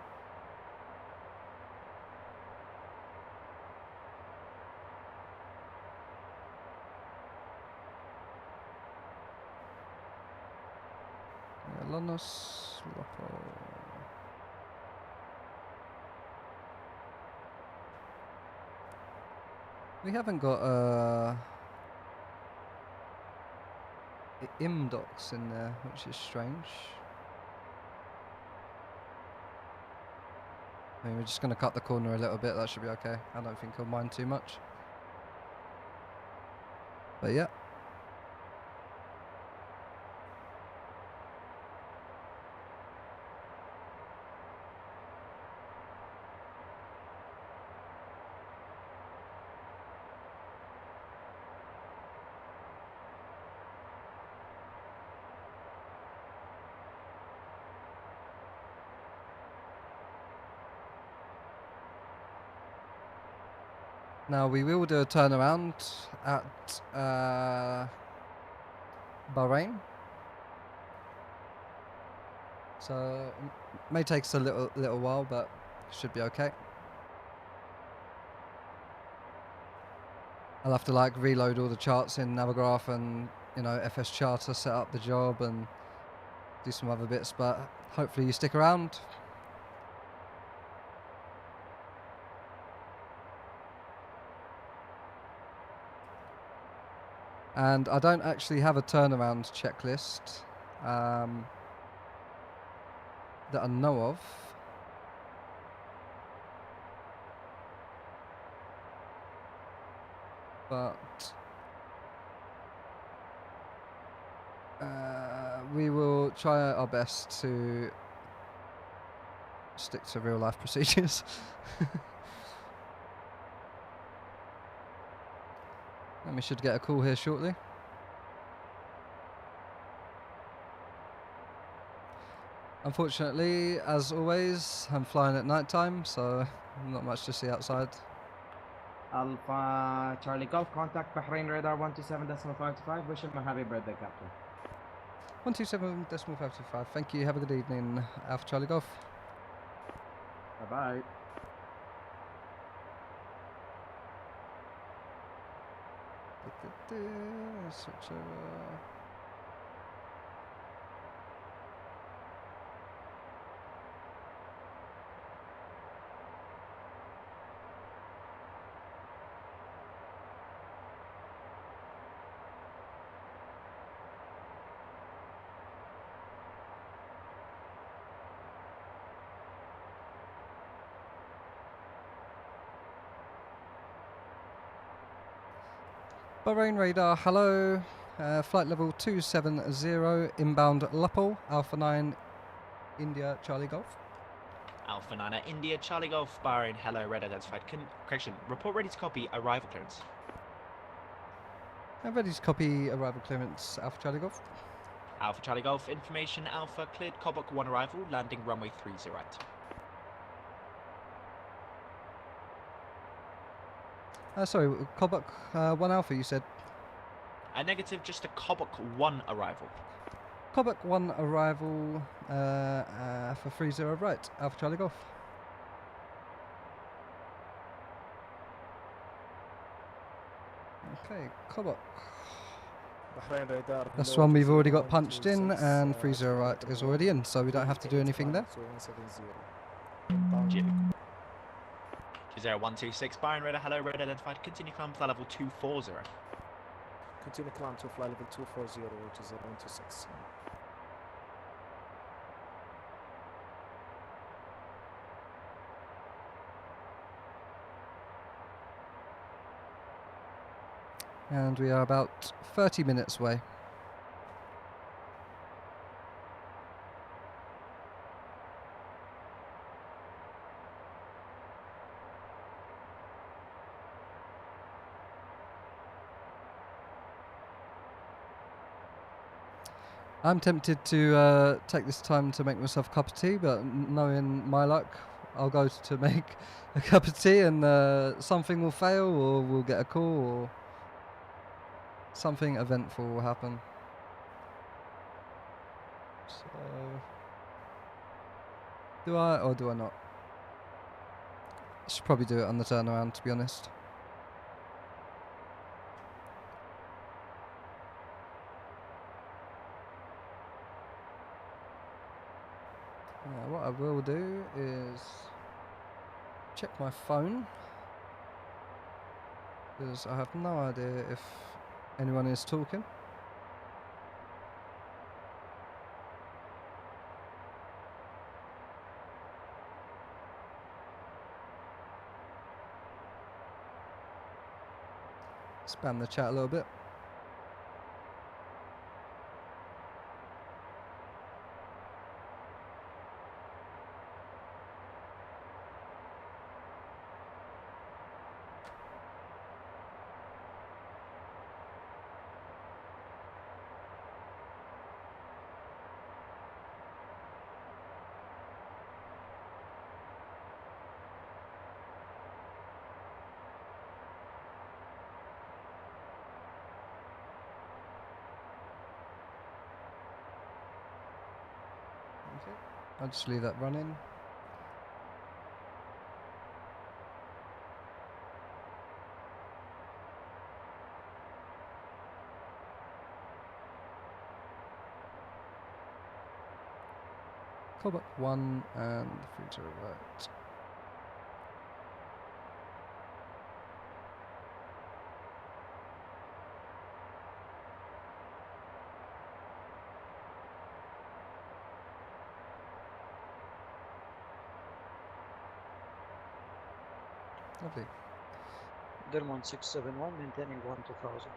Lonos, Lopo. We haven't got IMDOX in there, which is strange. I mean, we're just going to cut the corner a little bit, that should be okay. I don't think he'll mind too much. But yeah. Now we will do a turnaround at Bahrain, so it may take us a little while, but should be okay. I'll have to like reload all the charts in Navigraph and FS Charter, set up the job and do some other bits, but hopefully you stick around. And I don't actually have a turnaround checklist. that I know of. But we will try our best to stick to real life procedures. And we should get a call here shortly. Unfortunately, as always, I'm flying at night time, so not much to see outside. Alpha Charlie Golf, contact Bahrain Radar 127.525. Wish him a happy birthday, Captain. 127.525. Thank you. Have a good evening, Alpha Charlie Golf. Bye-bye. Switch over. Bahrain Radar, hello. Flight level 270, inbound Luppel, Alpha 9, India, Charlie Golf. Alpha 9, India, Charlie Golf, Bahrain, hello, red identified. Correction, report ready to copy, arrival clearance. Ready to copy, arrival clearance, Alpha Charlie Golf. Alpha Charlie Golf, information, Alpha, cleared, Kobuk 1 arrival, landing runway 30 right. Sorry, Kobuk 1 Alpha, you said? Negative, just a Kobuk 1 arrival. Kobuk 1 arrival for 30 right, Alpha Charlie Golf. Okay, Kobuk. That's one we've already got punched in, and 30 right is already in, so we don't have to do anything there. 0126, Bahrain Radar, hello, red identified. Continue climb flight level 240. Continue climb to flight level 240, which is 0126. And we are about 30 minutes away. I'm tempted to take this time to make myself a cup of tea, but knowing my luck, I'll go to make a cup of tea and something will fail, or we'll get a call, or something eventful will happen. So, do I or do I not? I should probably do it on the turnaround, to be honest. What I will do is check my phone, because I have no idea if anyone is talking. Spam the chat a little bit. I'll just leave that running. Callback 1 and 3 to right. Lovely. Delmon 671, maintaining 12000.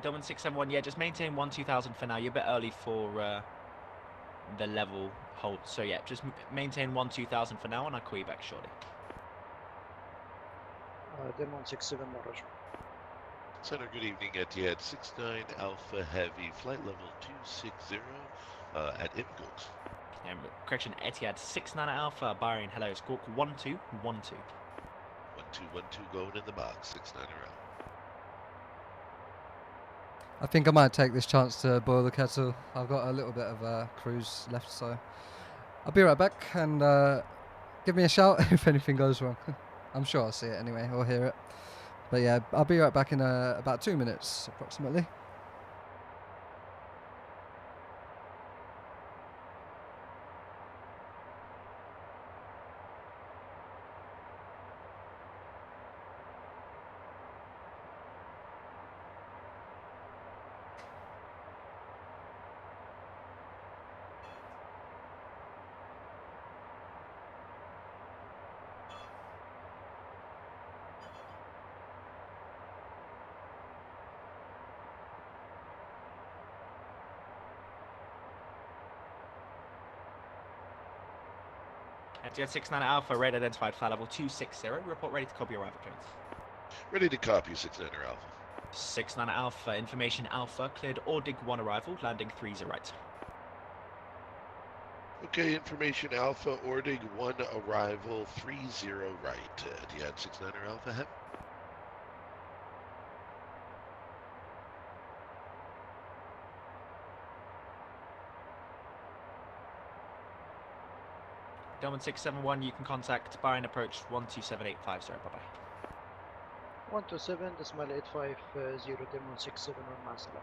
Delman 671, yeah, just maintain 2000 for now. You're a bit early for the level hold. So yeah, just maintain 2000 for now and I'll call you back shortly. Delmon 67 Roger. Center, good evening. Etihad 69 Alpha Heavy, flight level 260 at Imgooks. Correction, Etihad 69 Alpha, Bahrain, hello, squawk 1212. 1212 going in the box, 69 around. I think I might take this chance to boil the kettle. I've got a little bit of a cruise left, so I'll be right back, and give me a shout if anything goes wrong. I'm sure I'll see it anyway, or hear it. But yeah, I'll be right back in about 2 minutes, approximately. Etihad 69 Alpha, red identified, flight level 260. Report ready to copy arrival clearance. Ready to copy, 69 Alpha. 69 Alpha, information Alpha, cleared Ordig 1 arrival, landing 30 right. Okay, information Alpha, Ordig 1 arrival, 30 right. Etihad 69 Alpha Heavy. Delman 671, you can contact Bahrain approach 127850. Bye bye. 127.850 Delmon 671 Masala.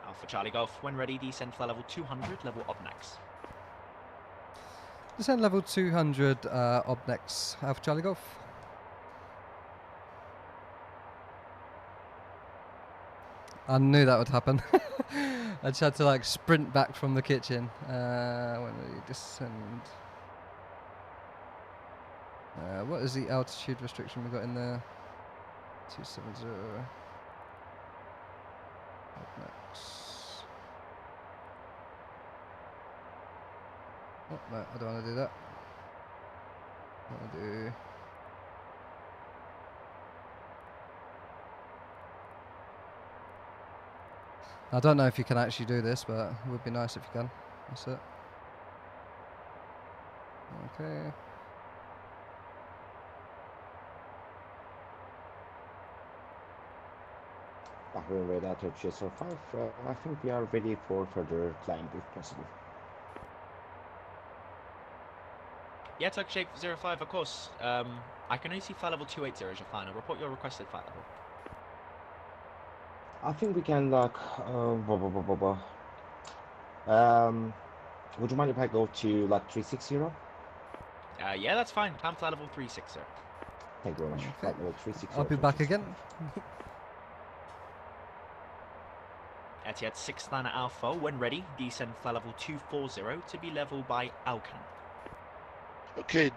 Alpha Charlie Golf, when ready, descend flight level 200, level OBNEX. Descend level 200, OBNEX, Alpha Charlie Golf. I knew that would happen. I just had to like sprint back from the kitchen. When we descend. What is the altitude restriction we got in there? 270. OBNEX. Oh, no, I don't want to do that. I want to do... I don't know if you can actually do this, but it would be nice if you can. That's it. Okay. Bahrain radar to GSO 5. I think we are ready for further climb if possible. Yeah, Turkish 805, of course. I can only see flight level 280 as your final. Report your requested flight level. I think we can like would you mind if I go to like 360? Yeah, that's fine. Climb flight level 360. Thank you very much. Okay. Flight level 360. I'll be back again. Etihad 69 Alpha, when ready, descend flight level 240 to be level by Alcan. Okay,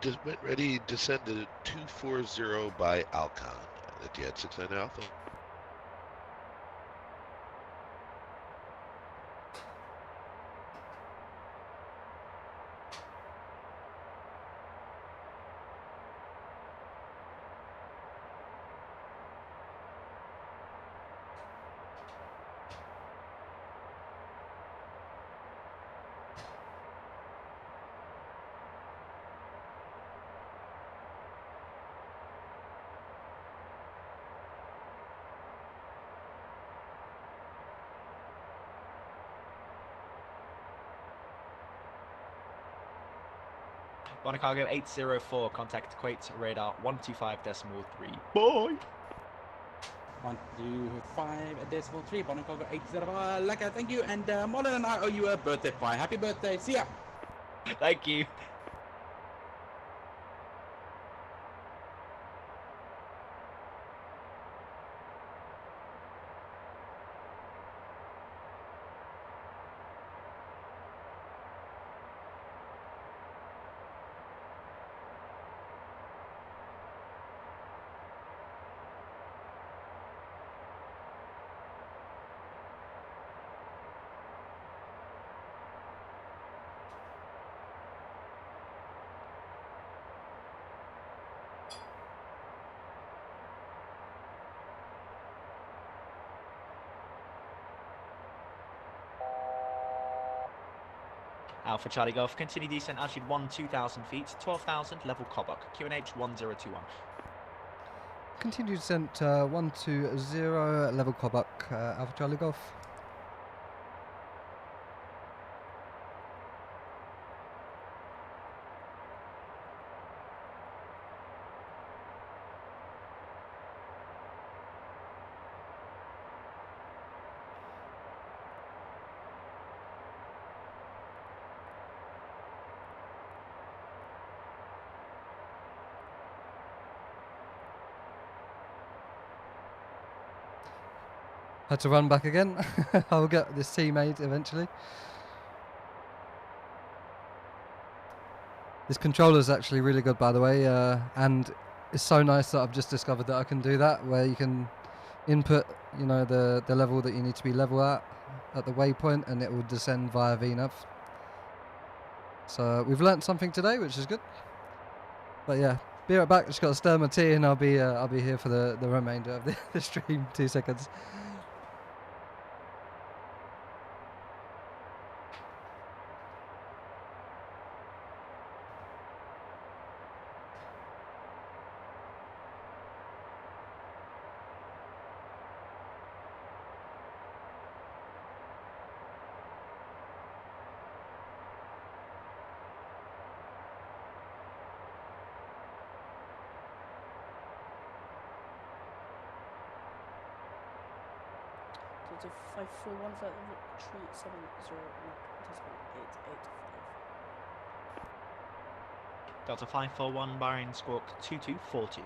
ready, descend to 240 by Alcon. Etihad 69 Alpha. Bonner Cargo 804, contact Kuwait, radar 125.3. Bye! 125.3, Bonner Cargo 805. Like, thank you, and Mollen and I owe you a birthday pie. Happy birthday, see ya! Thank you. Alpha Charlie Golf, continue descent altitude 2000 feet, 12,000, level Kobuk, QNH 1021. Continue descent 120, level Kobuk, Alpha Charlie Golf. Had to run back again. I'll get this tea made eventually. This controller is actually really good, by the way, and it's so nice that I've just discovered that I can do that, where you can input, you know, the level that you need to be level at the waypoint, and it will descend via VNav. So we've learnt something today, which is good. But yeah, be right back. Just got to stir my tea, and I'll be here for the remainder of the stream. 2 seconds. So 541 flight level 370 885. Delta 541, Bahrain squawk 2242.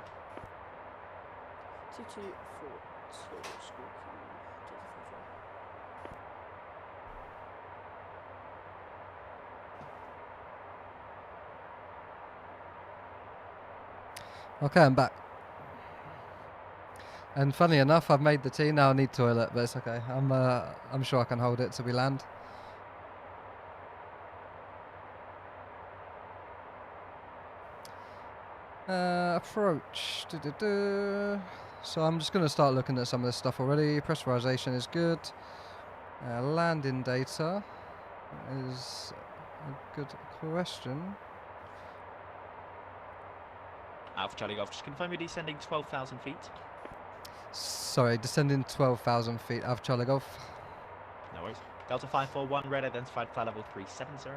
2242 squawk Delta 54. Okay, I'm back. And funny enough, I've made the tea. Now I need toilet, but it's okay. I'm sure I can hold it till we land. Approach. So I'm just going to start looking at some of this stuff already. Pressurization is good. Landing data is a good question. Alpha Charlie Golf, just confirm you're descending 12,000 feet. Sorry, descending 12,000 feet. Alpha Charlie Golf. No worries. Delta 541, red identified flight level 370.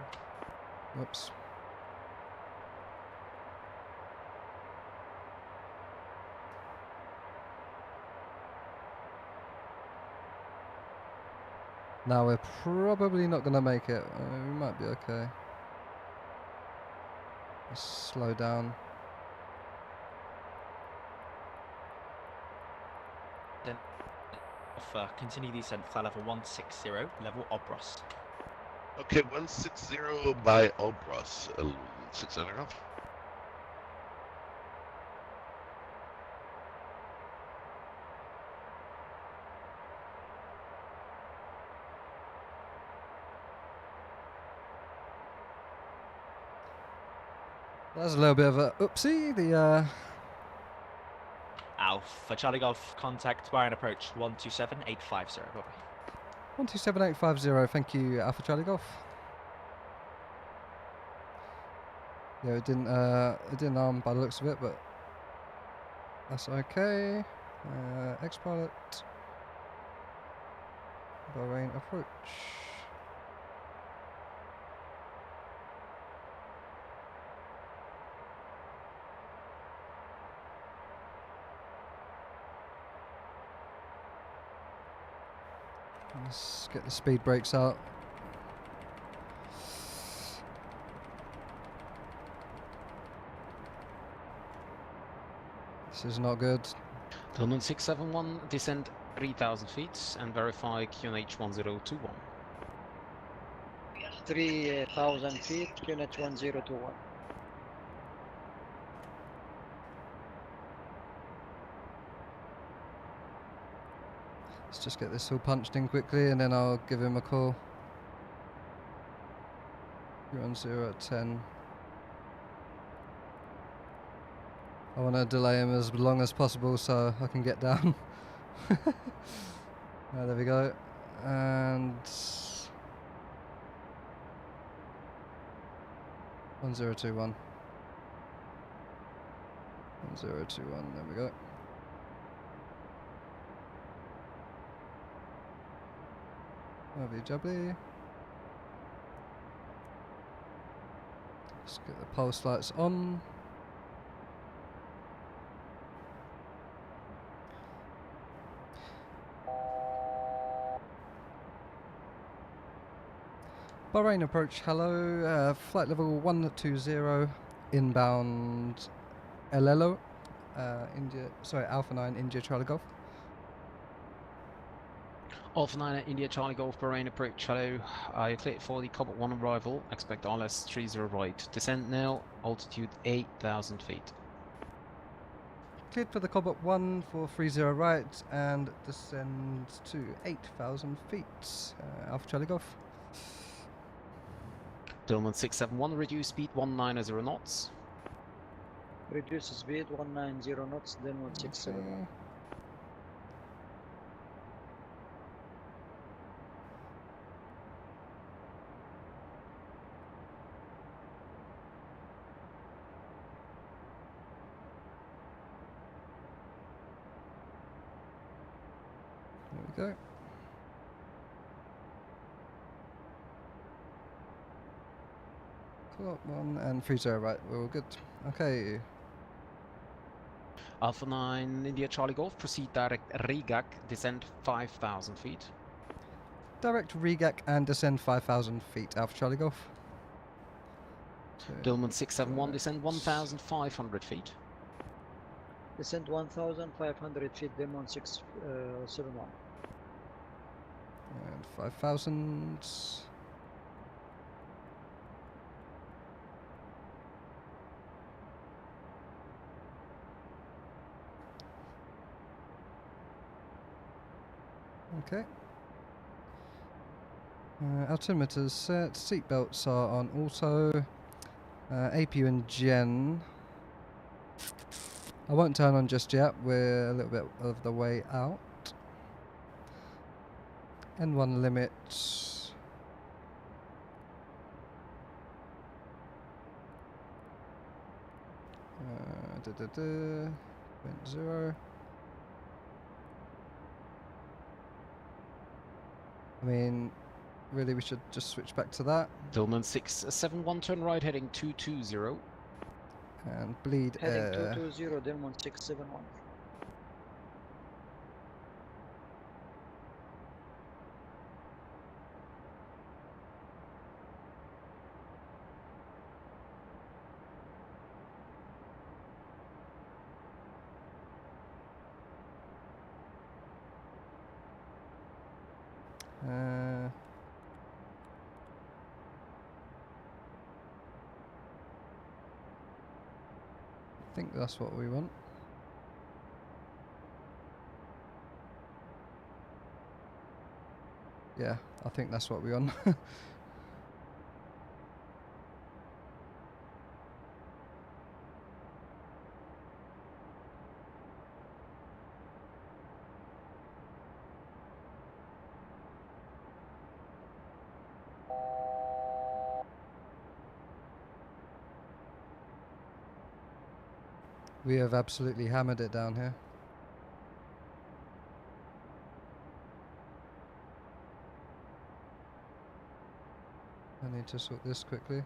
Oops. Now we're probably not going to make it. We might be okay. Let's slow down. Then continue descent flight level 160, level Obros. Okay, 160 by Obros. 600 off. That's a little bit of a oopsie. The Alpha Charlie Golf, contact Bahrain approach 127850. Bye bye. 127850. Thank you, Alpha Charlie Golf. Yeah, it didn't arm by the looks of it, but that's okay. X-Pilot. Bahrain approach. Let's get the speed brakes out. This is not good. London 671, descend 3,000 feet and verify QNH 1021. 3,000 feet, QNH 1021. Let's just get this all punched in quickly and then I'll give him a call. You're on 0 at 10. I want to delay him as long as possible so I can get down. There we go. And 1021. 1021, there we go. Lovely jubbly. Let's get the pulse lights on. Bahrain approach, hello, flight level 120, inbound Elelo, Alpha 9, India Charlie Golf. Alpha 9 at India Charlie Golf, Bahrain approach, hello. You're cleared for the Cobalt 1 arrival, expect RLS 30 right. Descent now, altitude 8,000 feet. Cleared for the Cobalt 1 for 30 right and descend to 8,000 feet. Alpha Charlie Golf. Dillman 671, reduce speed 190 knots. Reduce speed 190 knots, then 1671. There we go. Clock 1 and 30 right, we're all good. Okay. Alpha 9 India Charlie Golf, proceed direct Rigak, descend 5,000 feet. Direct Rigak and descend 5,000 feet, Alpha Charlie Golf. Dillman 671, descend 1,500 feet. Descend 1,500 feet, then 1671. And 5,000. Okay. Altimeters set, seatbelts are on auto, APU and gen. I won't turn on just yet, we're a little bit of the way out. N1 limit. 0.0. I mean, really we should just switch back to that. Dillman 671, turn right heading 220. And bleed Heading air. 220, then 1671. I think that's what we want. Yeah, I think that's what we want. We have absolutely hammered it down here. I need to sort this quickly.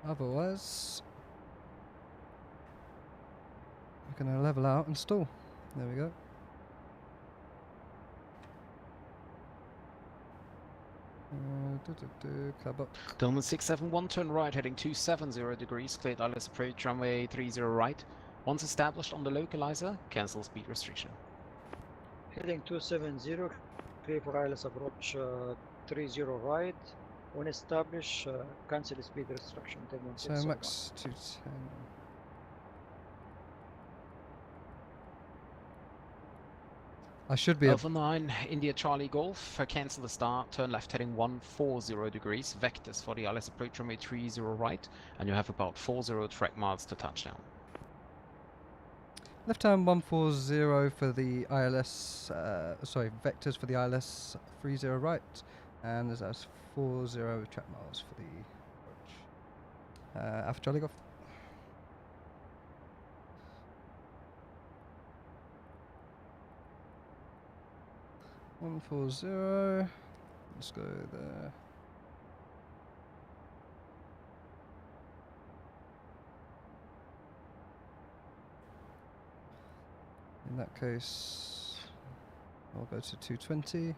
Otherwise, we're going to level out and stall. There we go. Club up. Dillman 671, turn right heading 270 degrees, cleared ILS approach runway 30 right. Once established on the localizer, cancel speed restriction. Heading 270, clear for ILS approach 30 right. When established, cancel speed restriction. So max 210. I should be Alpha 9, India Charlie Golf, cancel the start, turn left heading 140 degrees, vectors for the ILS approach runway 30 right, and you have about 40 track miles to touchdown. Left turn 140 for the ILS, vectors for the ILS 30 right, and there's 40 track miles for the approach. Alpha Charlie Golf. One 40. Let's go there. In that case, I'll go to 220.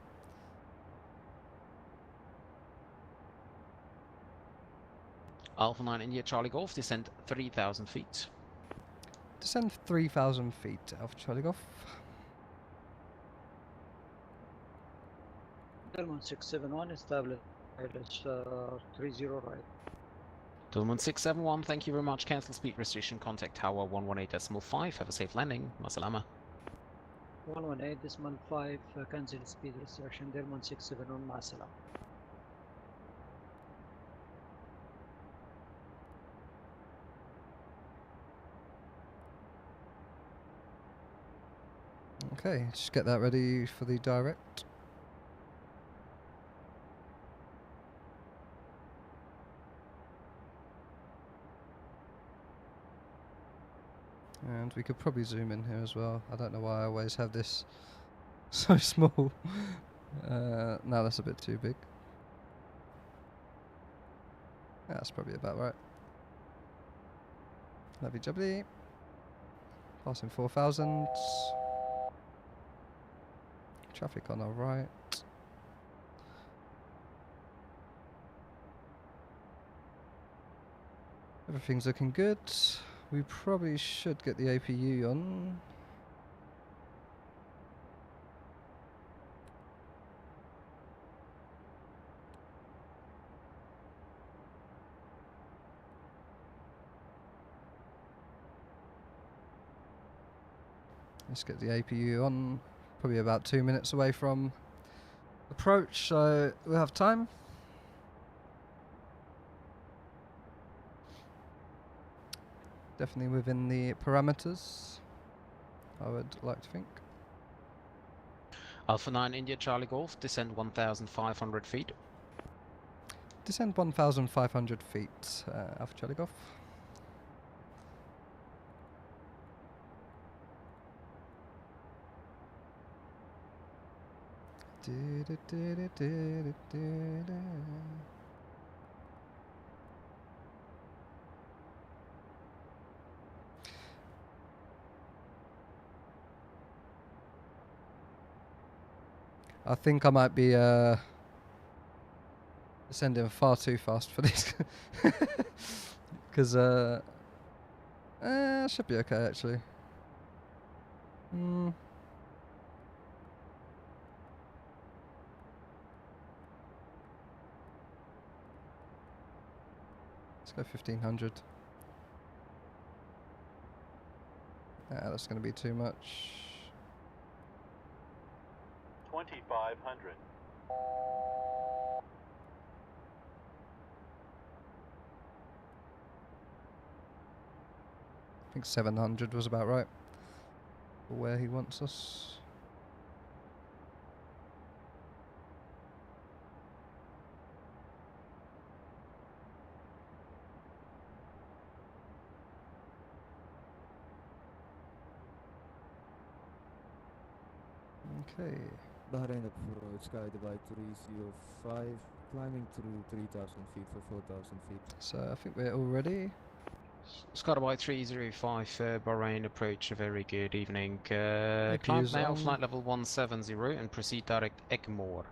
Alpha 9 India Charlie Golf, descend 3,000 feet. Descend 3,000 feet, Alpha Charlie Golf. Delmon 671 established PilotLH 30 right. Delmon 671, thank you very much. Cancel speed restriction, contact tower 118.5. Have a safe landing. Masalama. 118.5 cancel speed restriction. Delmon 671 مع السلامة. Okay, just get that ready for the direct. And we could probably zoom in here as well. I don't know why I always have this so small. No, that's a bit too big. That's probably about right. Lovely jubbly. Passing 4,000. Traffic on our right. Everything's looking good. We probably should get the APU on. Let's get the APU on. Probably about 2 minutes away from approach, so we'll have time. Definitely within the parameters, I would like to think. Alpha 9 India Charlie Golf, descend 1,500 feet. Descend 1,500 feet, Alpha Charlie Golf. I think I might be descending far too fast for this, because should be okay actually. Let's go 1,500. That's going to be too much. 2,500. I think 700 was about right for where he wants us. Okay. Bahrain approach, sky divide 305, climbing through 3,000 feet for 4,000 feet. So I think we're all ready. Skydive 305, Bahrain approach, a very good evening. Climb APU's now, on. flight level 170 and proceed direct Egmore.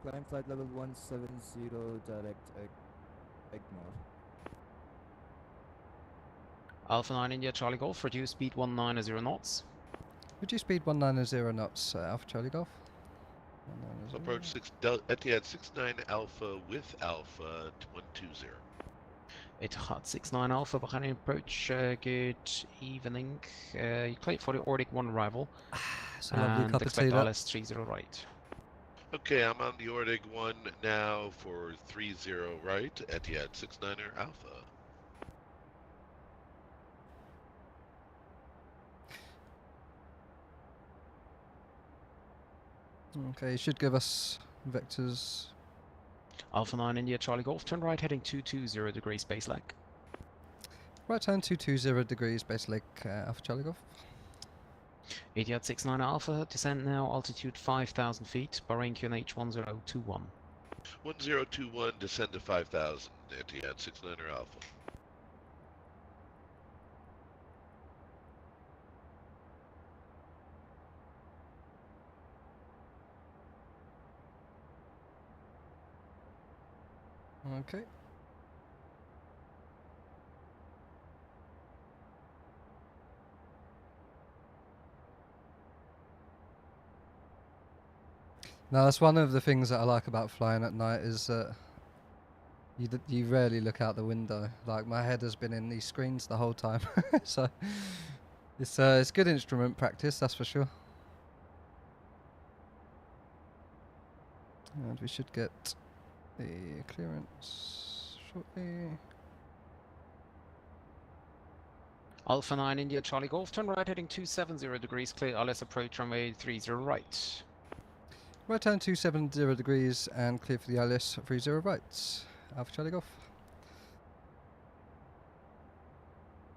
Climb flight level 170, direct Egmore. Alpha 9 India Charlie Golf, reduce speed 190 knots. Reduce speed 190 knots, Alpha Charlie Golf. Approach Etihad 69 Alpha with Alpha 120. Etihad 69 Alpha, Bahrain approach, good evening. You cleared for the Ordic 1 arrival. It's a lovely cup of expect tea, that. LS 30 right. Okay, I'm on the Ordig 1 now for 30 right, Etihad 69er Alpha. Okay, should give us vectors. Alpha 9 India Charlie Golf, turn right heading 220 degrees base leg. Right turn 220 degrees, base leg, Alpha Charlie Golf. Etihad 69 Alpha, descend now, altitude 5,000 feet, Bahrain QNH 1021. 1021, descend to 5,000, Etihad 69er Alpha. Okay. Now that's one of the things that I like about flying at night is that you rarely look out the window. Like my head has been in these screens the whole time, so it's good instrument practice, that's for sure. And we should get the clearance shortly. Alpha 9 India Charlie Golf, turn right heading 270 degrees, clear RLS approach runway 30 right. Right turn 270 degrees and clear for the ILS 30 right. Alpha Charlie Golf.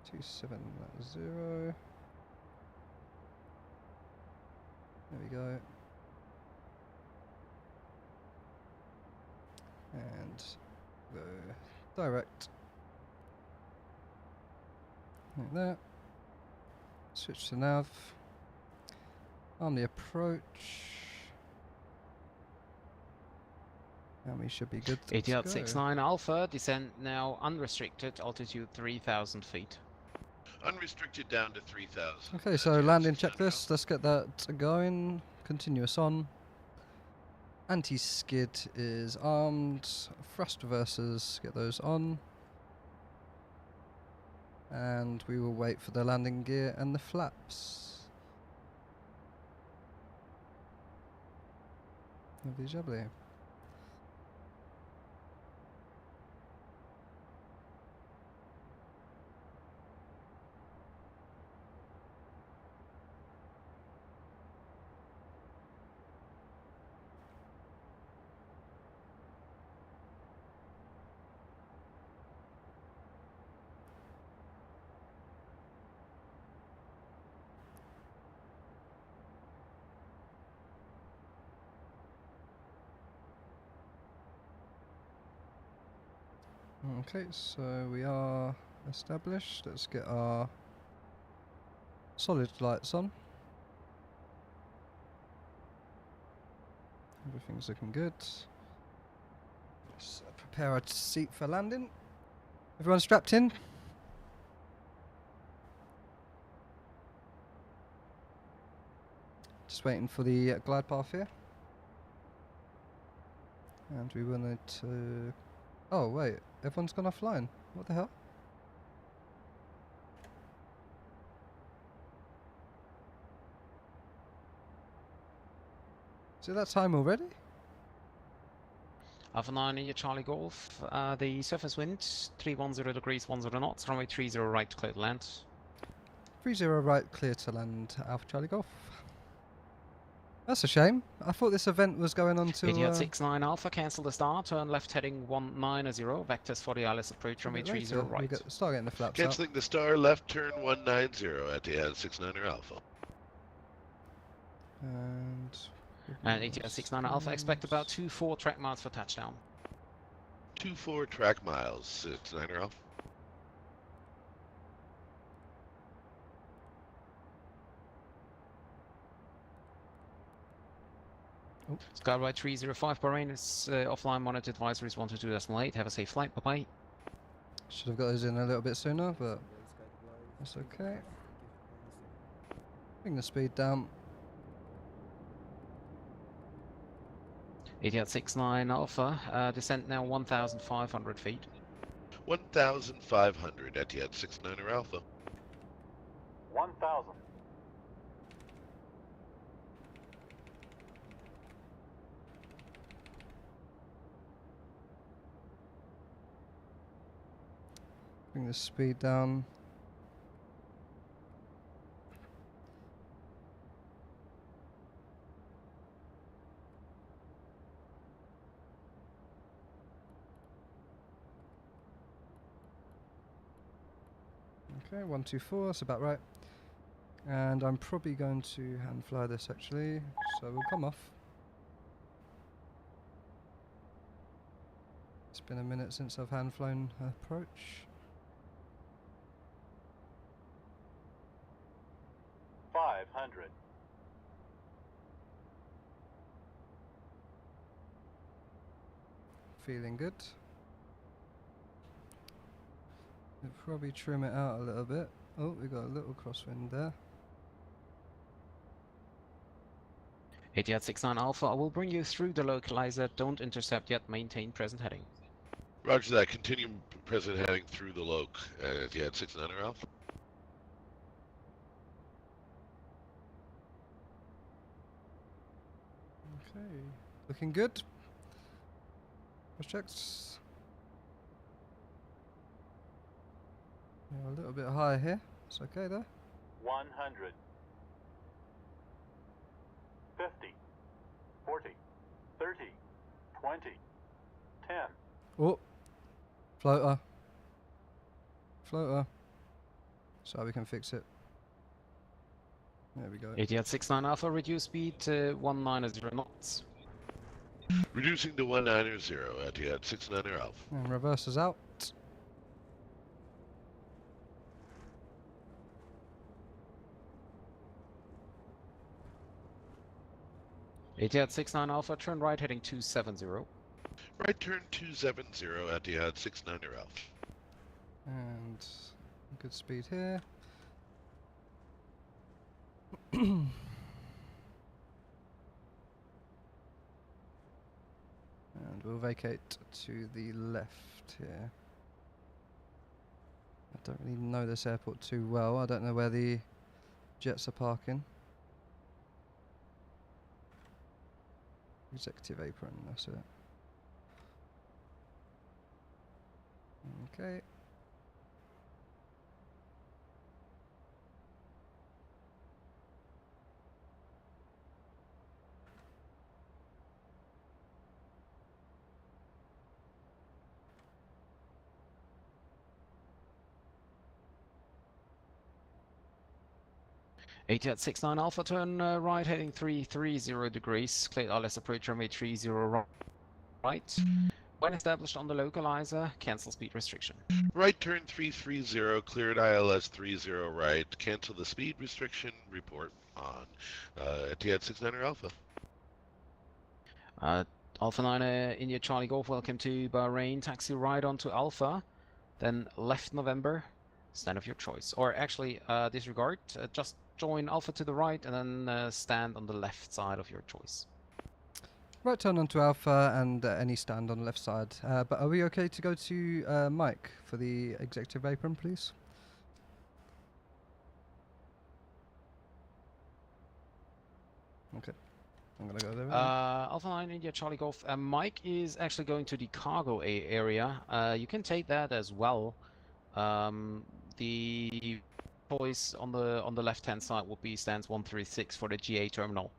270. There we go. And go direct. Like that. Switch to nav. On the approach. And we should be good to Etihad go. 69 Alpha, descend now unrestricted, altitude 3,000 feet. Unrestricted down to 3,000. Okay, so landing checklist, let's get that going. Continuous on. Anti-skid is armed. Thrust reversers, get those on. And we will wait for the landing gear and the flaps. Lovely jubbly. Okay, so we are established. Let's get our solid lights on. Everything's looking good. Let's prepare our seat for landing. Everyone strapped in? Just waiting for the glide path here. And we wanted to... Oh wait, everyone's gone offline. What the hell? Is it that time already? Alpha 9 India Charlie Golf, the surface wind 310 degrees 10 knots, runway 30 right, clear to land. 30 right, clear to land, Alpha Charlie Golf. That's a shame. I thought this event was going on to... Etihad 69 Alpha, cancel the start, turn left heading 190, vectors for the ILS approach, runway 30 right. We start getting the flaps out. Cancelling the star, left turn 190 at the Etihad 69er Alpha. And Etihad 69 Alpha, expect about 2-4 track miles for touchdown. 2-4 track miles, 69er Alpha. Skyway 305 Bahrain is offline, monitor advisories 122.8. Have a safe flight, bye-bye. Should have got those in a little bit sooner, but that's okay. Bring the speed down. Etihad 69 Alpha, descent now 1,500 feet. 1,500 Etihad 69er Alpha. 1,000. Bring the speed down. Okay, 124, that's about right. And I'm probably going to hand fly this actually, so we'll come off. It's been a minute since I've hand flown approach. 500. Feeling good. We'll probably trim it out a little bit. Oh, we got a little crosswind there. Etihad 69 Alpha, I will bring you through the localizer. Don't intercept yet. Maintain present heading. Roger that. Continue present heading through the loc. Etihad 69 Alpha. Okay, looking good. Cross checks. Yeah, a little bit high here. It's okay though. 100. 50. 40. 30. 20. 10. Oh, floater. Floater. So we can fix it. There we go. Etihad 69 Alpha, reduce speed to 190 knots. Reducing to 190 Etihad 69 Alpha. And reverses out. Etihad 69 Alpha, turn right heading 270. Right turn 270 Etihad 69 Alpha. And good speed here. And we'll vacate to the left here. I don't really know this airport too well. I don't know where the jets are parking. Executive apron, that's it. Okay. Etihad 69 Alpha, turn right heading 330 degrees. Cleared ILS approach runway 30 right. When established on the localizer, cancel speed restriction. Right turn 330, cleared ILS 30 right. Cancel the speed restriction. Report on. Etihad 69 Alpha. Alpha 9 India Charlie Golf, welcome to Bahrain. Taxi right onto Alpha, then left November, stand of your choice. Or actually, disregard, just join Alpha to the right and then stand on the left side of your choice. Right turn onto Alpha and any stand on the left side. But are we okay to go to Mike for the executive apron, please? Okay, I'm gonna go there. Alpha 9 India Charlie Golf. Mike is actually going to the cargo area. You can take that as well. The choice on the left-hand side would be stands 136 for the GA terminal.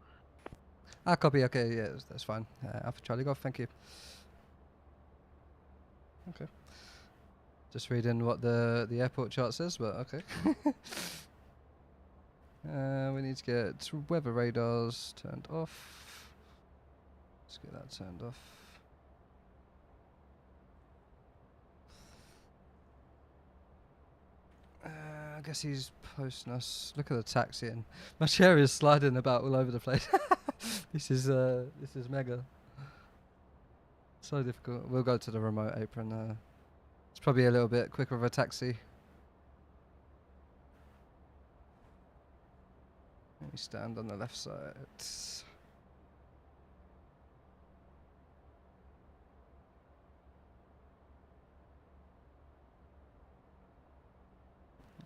Ah, copy. Okay, yeah, that's fine. Alpha Charlie Golf, thank you. Okay. Just reading what the airport chart says, but okay. We need to get weather radars turned off. Let's get that turned off. I guess he's posting us. Look at the taxi, and my chair is sliding about all over the place. This is mega. So difficult. We'll go to the remote apron. It's probably a little bit quicker of a taxi. Let me stand on the left side.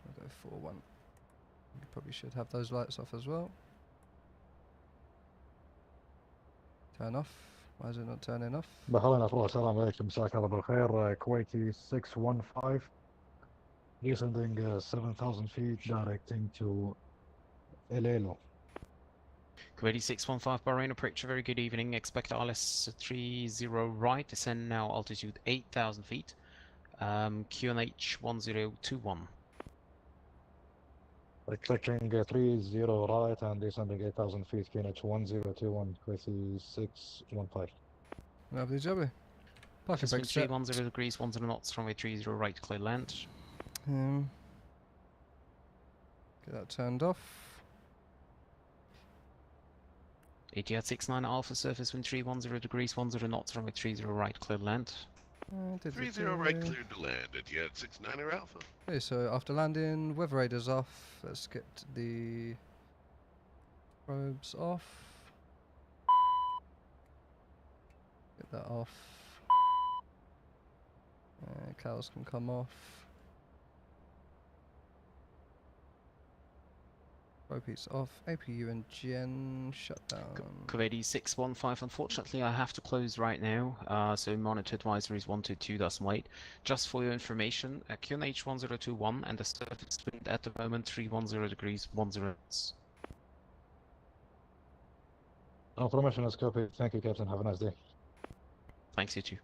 I'll go 4-1. You probably should have those lights off as well. Turn off. Why is it not turning off? بحاول أطلع. السلام عليكم، مساك الله بالخير. كويتي 615 descending 7,000 feet directing to Elelo. Kuwaiti 615 Bahrain approach, very good evening. Expect ILS 30 right, descend now altitude 8,000 feet. QNH 1021. Clicking 30 right and descending 8,000 feet, QNH 1021, Kuwaiti 615. Lovely jubbly. Parking Just been brake set. 310 degrees, 10 knots, runway 30 right, clear land. Get that turned off. ATR 69 Alpha, surface wind 310 degrees, 10 knots, runway 30 right, clear land. 30 right, cleared to land at Jet 69er Alpha. Okay, so after landing, weather radar's off. Let's get the probes off. Get that off. Cows can come off. Prope's off. APU and gen shut down. Kuwaiti 615, unfortunately I have to close right now, so monitor advisories 122.8. Just for your information, QNH 1021 and the surface wind at the moment 310 degrees, 10 knots. Information is copied. Thank you, Captain. Have a nice day. Thanks, you too.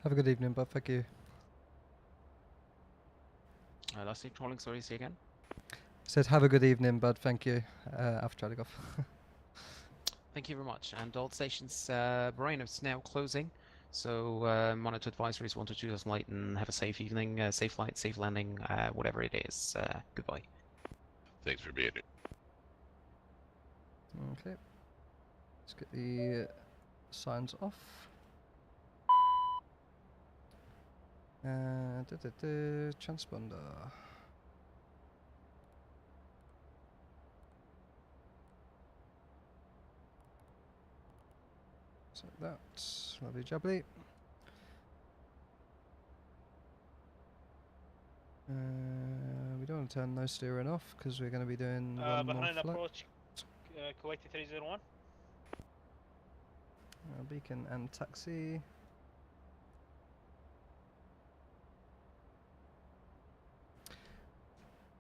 Have a good evening, bud. Thank you. Last thing, trolling, sorry, say again? Said have a good evening, bud. Thank you. After Charlie Golf. Thank you very much. And all stations, Bahrain is now closing. So monitor advisories 122.8 and have a safe evening, safe flight, safe landing, whatever it is. Goodbye. Thanks for being here. Okay. Let's get the signs off. Transponder. So that's lovely jubbly. We don't want to turn no steering off because we're going to be doing one more Bahrain flight. approach, Kuwaiti 301. Beacon and taxi.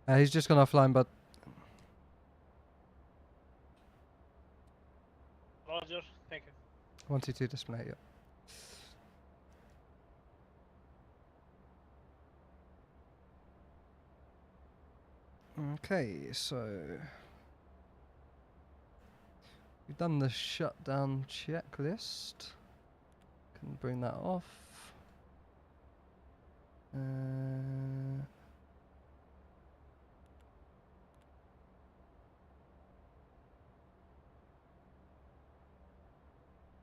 He's just gone offline, but Roger, thank you. 122 display, yeah. Okay, so we've done the shutdown checklist. Can bring that off.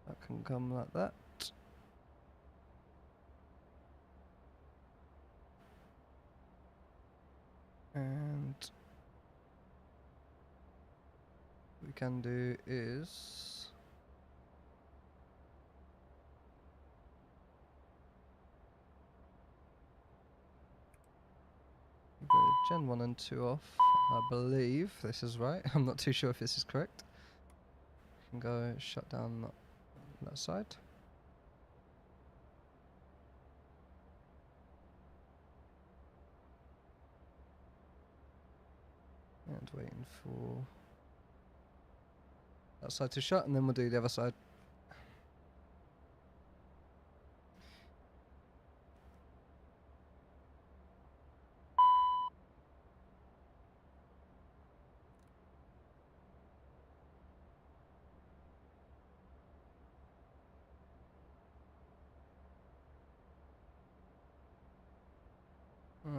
That can come like that. And what we can do is go Gen 1 and 2 off. I believe this is right. I'm not too sure if this is correct. We can go shut down that side. And waiting for that side to shut, and then we'll do the other side.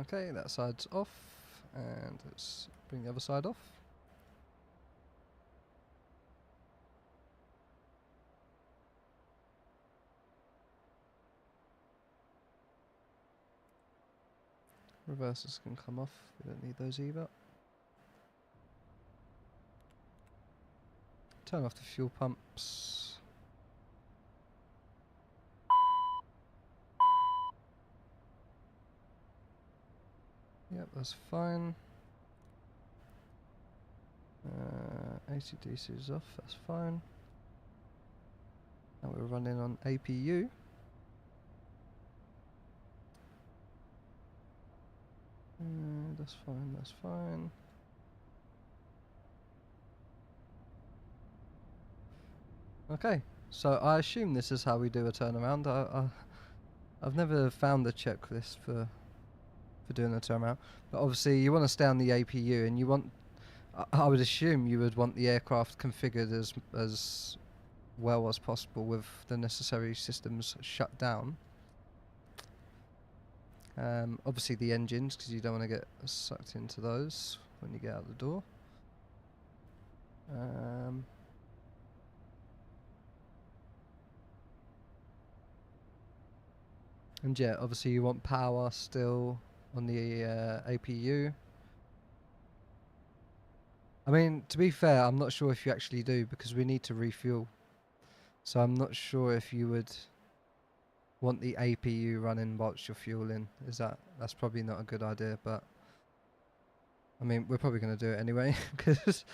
Okay, that side's off, and let's bring the other side off. Reversers can come off, we don't need those either. Turn off the fuel pumps. Yep, that's fine. AC/DC is off, that's fine. Now we're running on APU. That's fine, that's fine. Okay, so I assume this is how we do a turnaround. I've never found the checklist for for doing the turnaround. But obviously you want to stay on the APU, and you want, I would assume you would want the aircraft configured as well as possible with the necessary systems shut down. Obviously the engines, because you don't want to get sucked into those when you get out the door. And yeah, obviously you want power still on the APU. I mean, to be fair, I'm not sure if you actually do, because we need to refuel. So I'm not sure if you would want the APU running whilst you're fueling. That's probably not a good idea, but I mean, we're probably going to do it anyway, because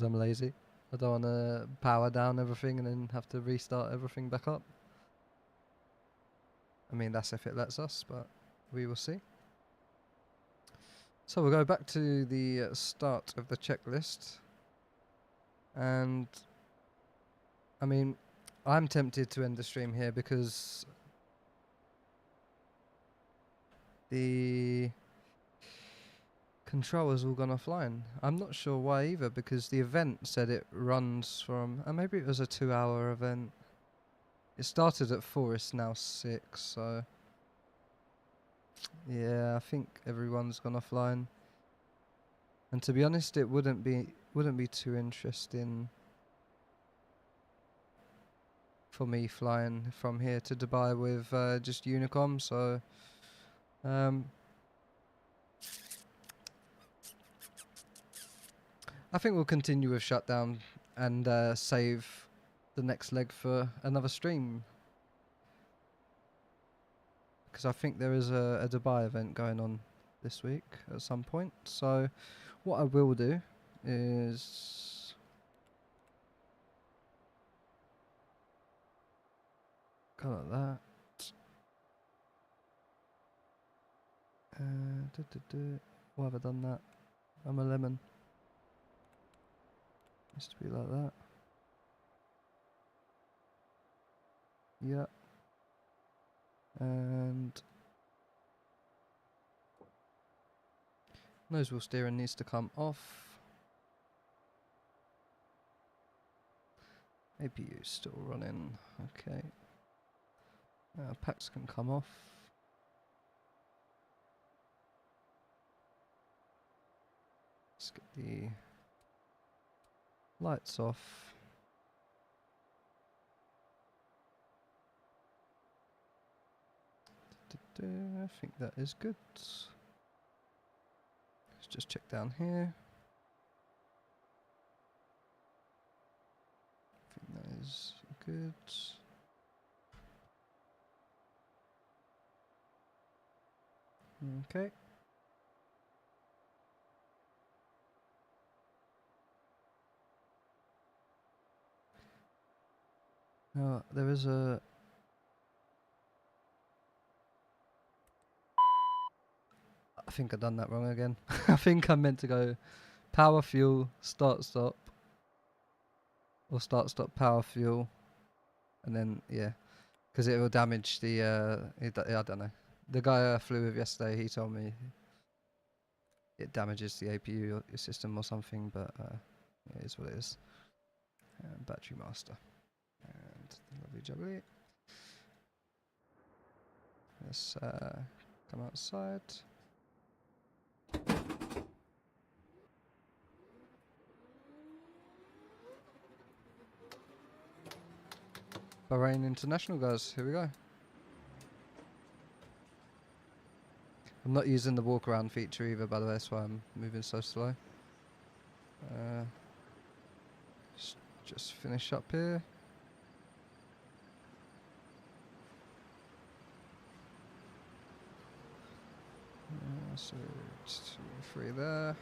I'm lazy. I don't want to power down everything and then have to restart everything back up. I mean, that's if it lets us, but we will see. So we'll go back to the start of the checklist. And I mean, I'm tempted to end the stream here because the controller's all gone offline. I'm not sure why either, because the event said it runs from, maybe it was a 2-hour event. It started at 4, it's now 6, so yeah, I think everyone's gone offline. And to be honest, it wouldn't be too interesting for me flying from here to Dubai with just Unicom, so I think we'll continue with shutdown and save the next leg for another stream, because I think there is a Dubai event going on this week at some point. So what I will do is go like that. Why have I done that? I'm a lemon. Used to be like that. Yeah. And nose wheel steering needs to come off. APU still running. Okay. Packs can come off. Let's get the lights off. I think that is good. Let's just check down here. I think that is good. Okay. Now there is a I think I've done that wrong again. I think I meant to go power fuel, start stop, or start stop power fuel, and then yeah, because it will damage the I don't know. The guy I flew with yesterday, he told me it damages the APU system or something, but it is what it is. Battery master and lovely jubbly. Let's come outside. Bahrain International, guys, here we go. I'm not using the walk around feature either, by the way, that's why I'm moving so slow. Just finish up here. So it's 2 and 3 there.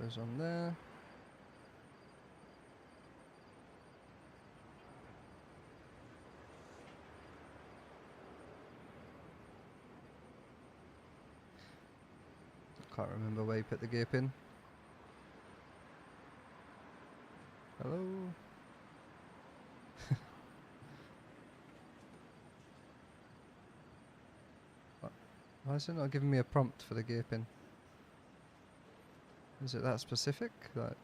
Those on there. Can't remember where you put the gear pin. Hello. Why is it not giving me a prompt for the gear pin? Is it that specific? Like,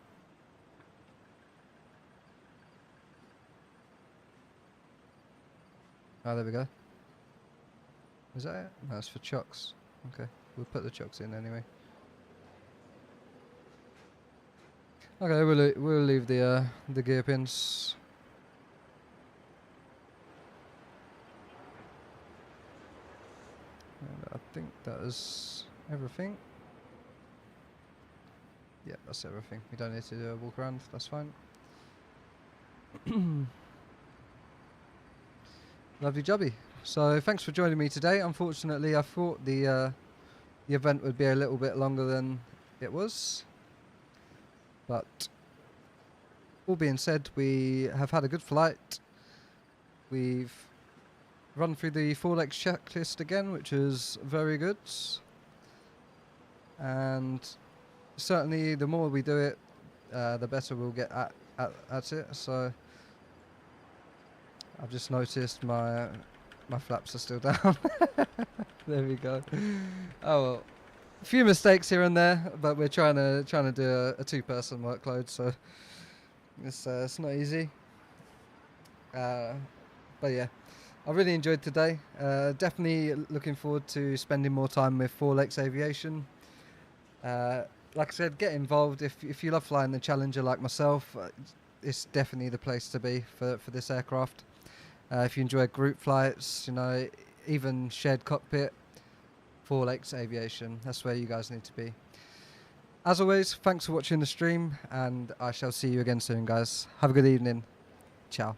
oh, there we go. Is that it? No, it's for chocks. Okay, we'll put the chocks in anyway. Okay, we'll leave the gear pins. And I think that is everything. Yeah, that's everything. We don't need to do a walk around. That's fine. Lovely jobby. So thanks for joining me today. Unfortunately, I thought the event would be a little bit longer than it was. But all being said, we have had a good flight. We've run through the 4-leg checklist again, which is very good. And certainly the more we do it, the better we'll get at it. So I've just noticed my flaps are still down. There we go. Oh well. A few mistakes here and there, but we're trying to do a 2-person workload, so it's not easy. But yeah, I really enjoyed today. Definitely looking forward to spending more time with 4-Lex Aviation. Like I said, get involved if you love flying the Challenger like myself. It's definitely the place to be for this aircraft. If you enjoy group flights, you know, even shared cockpit. 4-Lex Aviation, that's where you guys need to be. As always, thanks for watching the stream, and I shall see you again soon, guys. Have a good evening. Ciao.